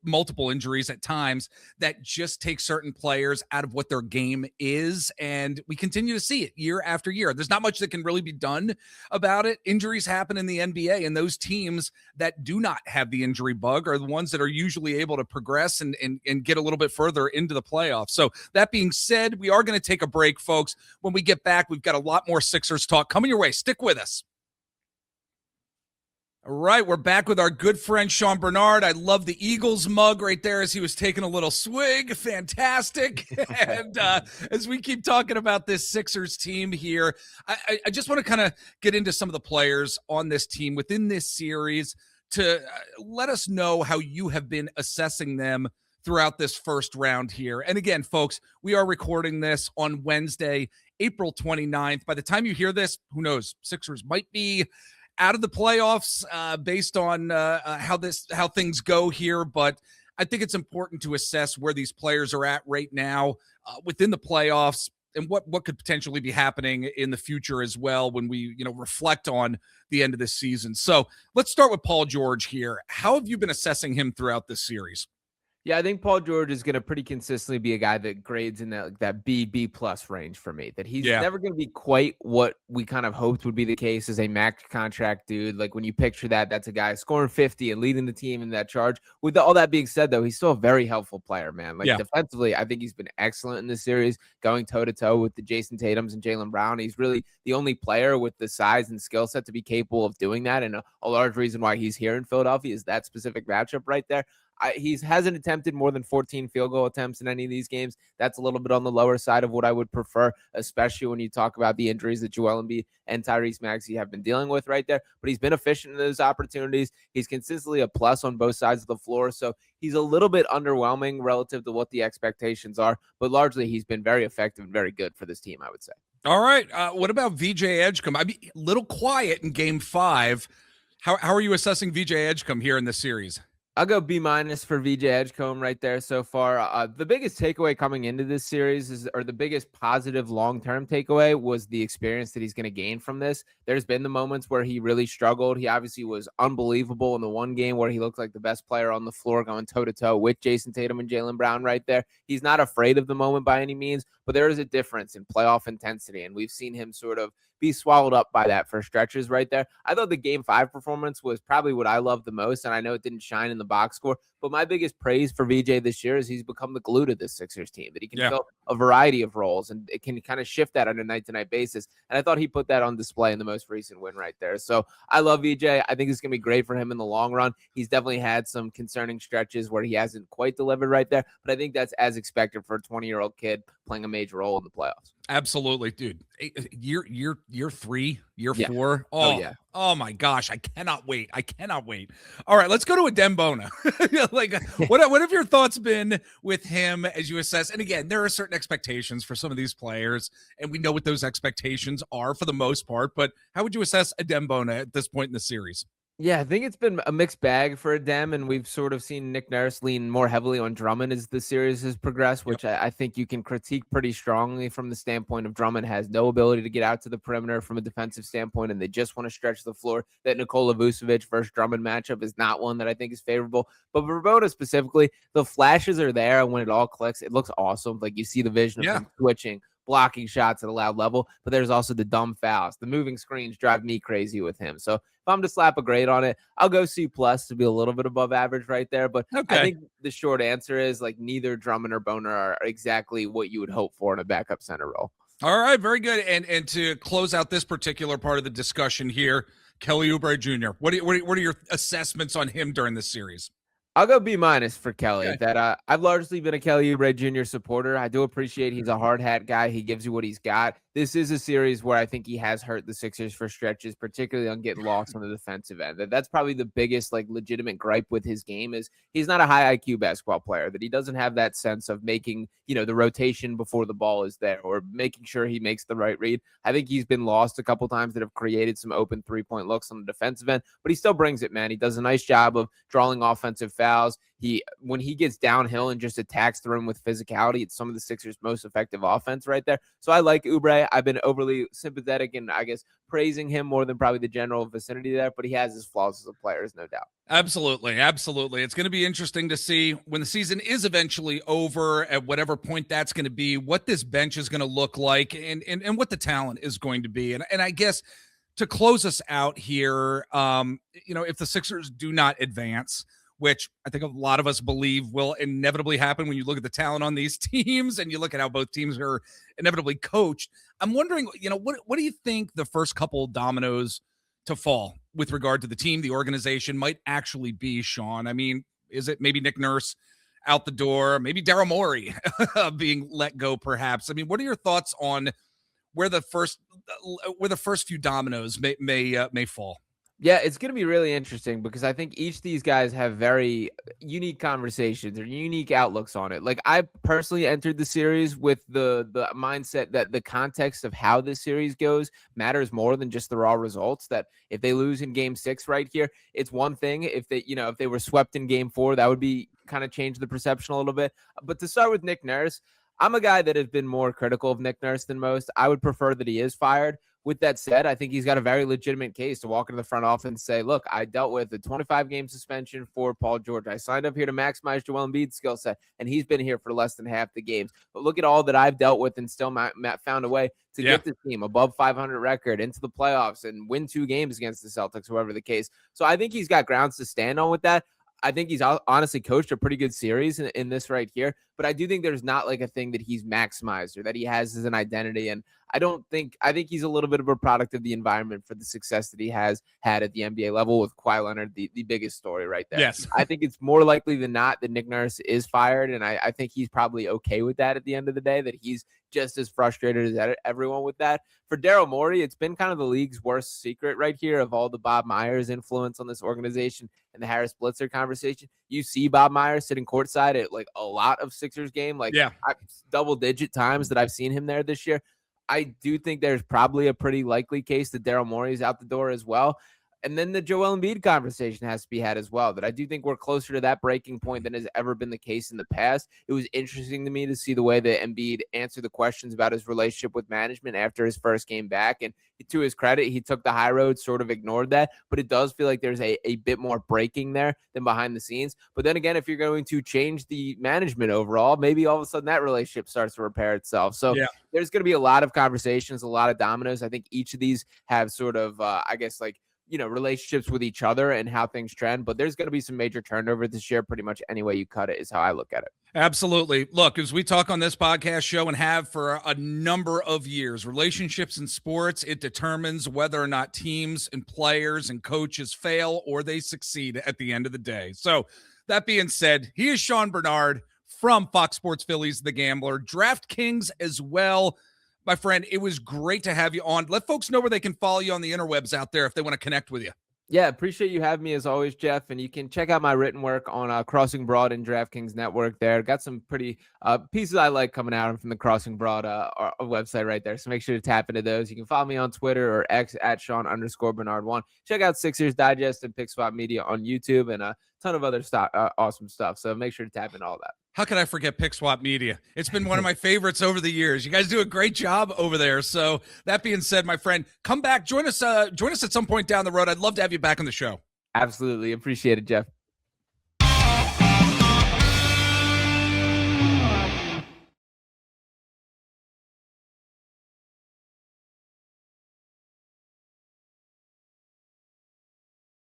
multiple injuries at times, that just take certain players out of what their game is, and we continue to see it year after year. There's not much that can really be done about it. Injuries happen in the NBA, and those teams that do not have the injury bug are the ones that are usually able to progress and get a little bit further into the playoffs. So that being said, we are going to take a break, folks. When we get back, we've got a lot more Sixers talk coming your way. Stick with us. All right, we're back with our good friend Sean Barnard. I love the Eagles mug right there as he was taking a little swig. Fantastic. And as we keep talking about this Sixers team here, I just want to kind of get into some of the players on this team within this series to let us know how you have been assessing them throughout this first round here. And again, folks, we are recording this on Wednesday, April 29th. By the time you hear this, who knows? Sixers might be out of the playoffs based on how things go here. But I think it's important to assess where these players are at right now within the playoffs. and what could potentially be happening in the future as well when we, reflect on the end of this season. So let's start with Paul George here. How have you been assessing him throughout this series? Yeah, I think Paul George is going to pretty consistently be a guy that grades in that B plus range for me. That he's never going to be quite what we kind of hoped would be the case as a max contract dude. Like when you picture that, that's a guy scoring 50 and leading the team in that charge. With all that being said, though, he's still a very helpful player, man. Like defensively, I think he's been excellent in this series, going toe to toe with the Jason Tatums and Jaylen Brown. He's really the only player with the size and skill set to be capable of doing that. And a large reason why he's here in Philadelphia is that specific matchup right there. He hasn't attempted more than 14 field goal attempts in any of these games. That's a little bit on the lower side of what I would prefer, especially when you talk about the injuries that Joel Embiid and Tyrese Maxey have been dealing with right there. But he's been efficient in those opportunities. He's consistently a plus on both sides of the floor. So he's a little bit underwhelming relative to what the expectations are. But largely, he's been very effective and very good for this team, I would say. All right. What about VJ Edgecombe? I mean, a little quiet in Game 5. How are you assessing VJ Edgecombe here in this series? I'll go B- for VJ Edgecombe right there so far. The biggest takeaway coming into this series or the biggest positive long-term takeaway was the experience that he's going to gain from this. There's been the moments where he really struggled. He obviously was unbelievable in the one game where he looked like the best player on the floor going toe-to-toe with Jason Tatum and Jaylen Brown right there. He's not afraid of the moment by any means, but there is a difference in playoff intensity, and we've seen him sort of be swallowed up by that for stretches right there. I thought the Game 5 performance was probably what I loved the most, and I know it didn't shine in the box score, but my biggest praise for VJ this year is he's become the glue to this Sixers team, that he can fill a variety of roles, and it can kind of shift that on a night-to-night basis, and I thought he put that on display in the most recent win right there. So I love VJ. I think it's going to be great for him in the long run. He's definitely had some concerning stretches where he hasn't quite delivered right there, but I think that's as expected for a 20-year-old kid playing a major role in the playoffs. Absolutely, dude. Year 3, year 4. Oh my gosh, I cannot wait. All right, let's go to Adembona. What have your thoughts been with him as you assess? And again, there are certain expectations for some of these players, and we know what those expectations are for the most part. But how would you assess Adembona at this point in the series? Yeah, I think it's been a mixed bag for Adem, and we've sort of seen Nick Nurse lean more heavily on Drummond as the series has progressed, which I think you can critique pretty strongly from the standpoint of Drummond has no ability to get out to the perimeter from a defensive standpoint, and they just want to stretch the floor. That Nikola Vucevic versus Drummond matchup is not one that I think is favorable. But for Verboda specifically, the flashes are there, and when it all clicks, it looks awesome. Like you see the vision of him switching, blocking shots at a loud level, but there's also the dumb fouls. The moving screens drive me crazy with him. So if I'm to slap a grade on it, I'll go C+ to be a little bit above average right there. But I think the short answer is like neither Drummond or Boner are exactly what you would hope for in a backup center role. All right, very good. And to close out this particular part of the discussion here, Kelly Oubre Jr. What are your assessments on him during this series? I'll go B- for Kelly. Okay. That I've largely been a Kelly Oubre Jr. supporter. I do appreciate he's a hard hat guy. He gives you what he's got. This is a series where I think he has hurt the Sixers for stretches, particularly on getting lost on the defensive end. That's probably the biggest legitimate gripe with his game is he's not a high IQ basketball player, that he doesn't have that sense of making, the rotation before the ball is there or making sure he makes the right read. I think he's been lost a couple times that have created some open 3-point looks on the defensive end, but he still brings it, man. He does a nice job of drawing offensive fouls. When he gets downhill and just attacks the rim with physicality, it's some of the Sixers' most effective offense right there. So I like Oubre. I've been overly sympathetic and I guess praising him more than probably the general vicinity there, but he has his flaws as a player, no doubt. Absolutely. It's going to be interesting to see when the season is eventually over, at whatever point that's going to be, what this bench is going to look like and what the talent is going to be. And I guess to close us out here, if the Sixers do not advance, which I think a lot of us believe will inevitably happen when you look at the talent on these teams and you look at how both teams are inevitably coached. I'm wondering, what do you think the first couple dominoes to fall with regard to the team, the organization might actually be, Sean? I mean, is it maybe Nick Nurse out the door, maybe Daryl Morey being let go perhaps? I mean, what are your thoughts on where the first few dominoes may fall? Yeah, it's going to be really interesting because I think each of these guys have very unique conversations or unique outlooks on it. Like I personally entered the series with the mindset that the context of how this series goes matters more than just the raw results. That if they lose in Game 6 right here, it's one thing. If they were swept in Game 4, that would be kind of change the perception a little bit. But to start with Nick Nurse, I'm a guy that has been more critical of Nick Nurse than most. I would prefer that he is fired. With that said, I think he's got a very legitimate case to walk into the front office and say, look, I dealt with a 25-game suspension for Paul George. I signed up here to maximize Joel Embiid's skill set, and he's been here for less than half the games. But look at all that I've dealt with and still found a way to get this team above 500 record into the playoffs and win 2 games against the Celtics, whoever the case. So I think he's got grounds to stand on with that. I think he's honestly coached a pretty good series in this right here, but I do think there's not like a thing that he's maximized or that he has as an identity. And I think he's a little bit of a product of the environment for the success that he has had at the NBA level with Kawhi Leonard, the biggest story right there. Yes. I think it's more likely than not that Nick Nurse is fired. And I think he's probably okay with that at the end of the day, that he's just as frustrated as everyone with that. For Daryl Morey, it's been kind of the league's worst secret right here of all the Bob Myers influence on this organization and the Harris Blitzer conversation. You see Bob Myers sitting courtside at like a lot of Sixers game, like double-digit times that I've seen him there this year. I do think there's probably a pretty likely case that Daryl Morey is out the door as well. And then the Joel Embiid conversation has to be had as well, that I do think we're closer to that breaking point than has ever been the case in the past. It was interesting to me to see the way that Embiid answered the questions about his relationship with management after his first game back. And to his credit, he took the high road, sort of ignored that. But it does feel like there's a bit more breaking there than behind the scenes. But then again, if you're going to change the management overall, maybe all of a sudden that relationship starts to repair itself. So there's going to be a lot of conversations, a lot of dominoes. I think each of these have sort of, relationships with each other and how things trend, but there's going to be some major turnover this year. Pretty much any way you cut it is how I look at it. Absolutely. Look, as we talk on this podcast show and have for a number of years, relationships in sports, it determines whether or not teams and players and coaches fail or they succeed at the end of the day. So that being said, he is Sean Barnard from Fox Sports Phillies, The Gambler, DraftKings as well. My friend, it was great to have you on. Let folks know where they can follow you on the interwebs out there if they want to connect with you. Yeah, appreciate you having me as always, Jeff. And you can check out my written work on Crossing Broad and DraftKings Network there. Got some pretty pieces I like coming out from the Crossing Broad website right there. So make sure to tap into those. You can follow me on Twitter or X at Sean_Bernard1. Check out Sixers Digest and Pick Swap Media on YouTube and a ton of other awesome stuff. So make sure to tap into all that. How could I forget Pick Swap Media? It's been one of my favorites over the years. You guys do a great job over there. So that being said, my friend, come back, join us at some point down the road. I'd love to have you back on the show. Absolutely. Appreciate it, Jeff.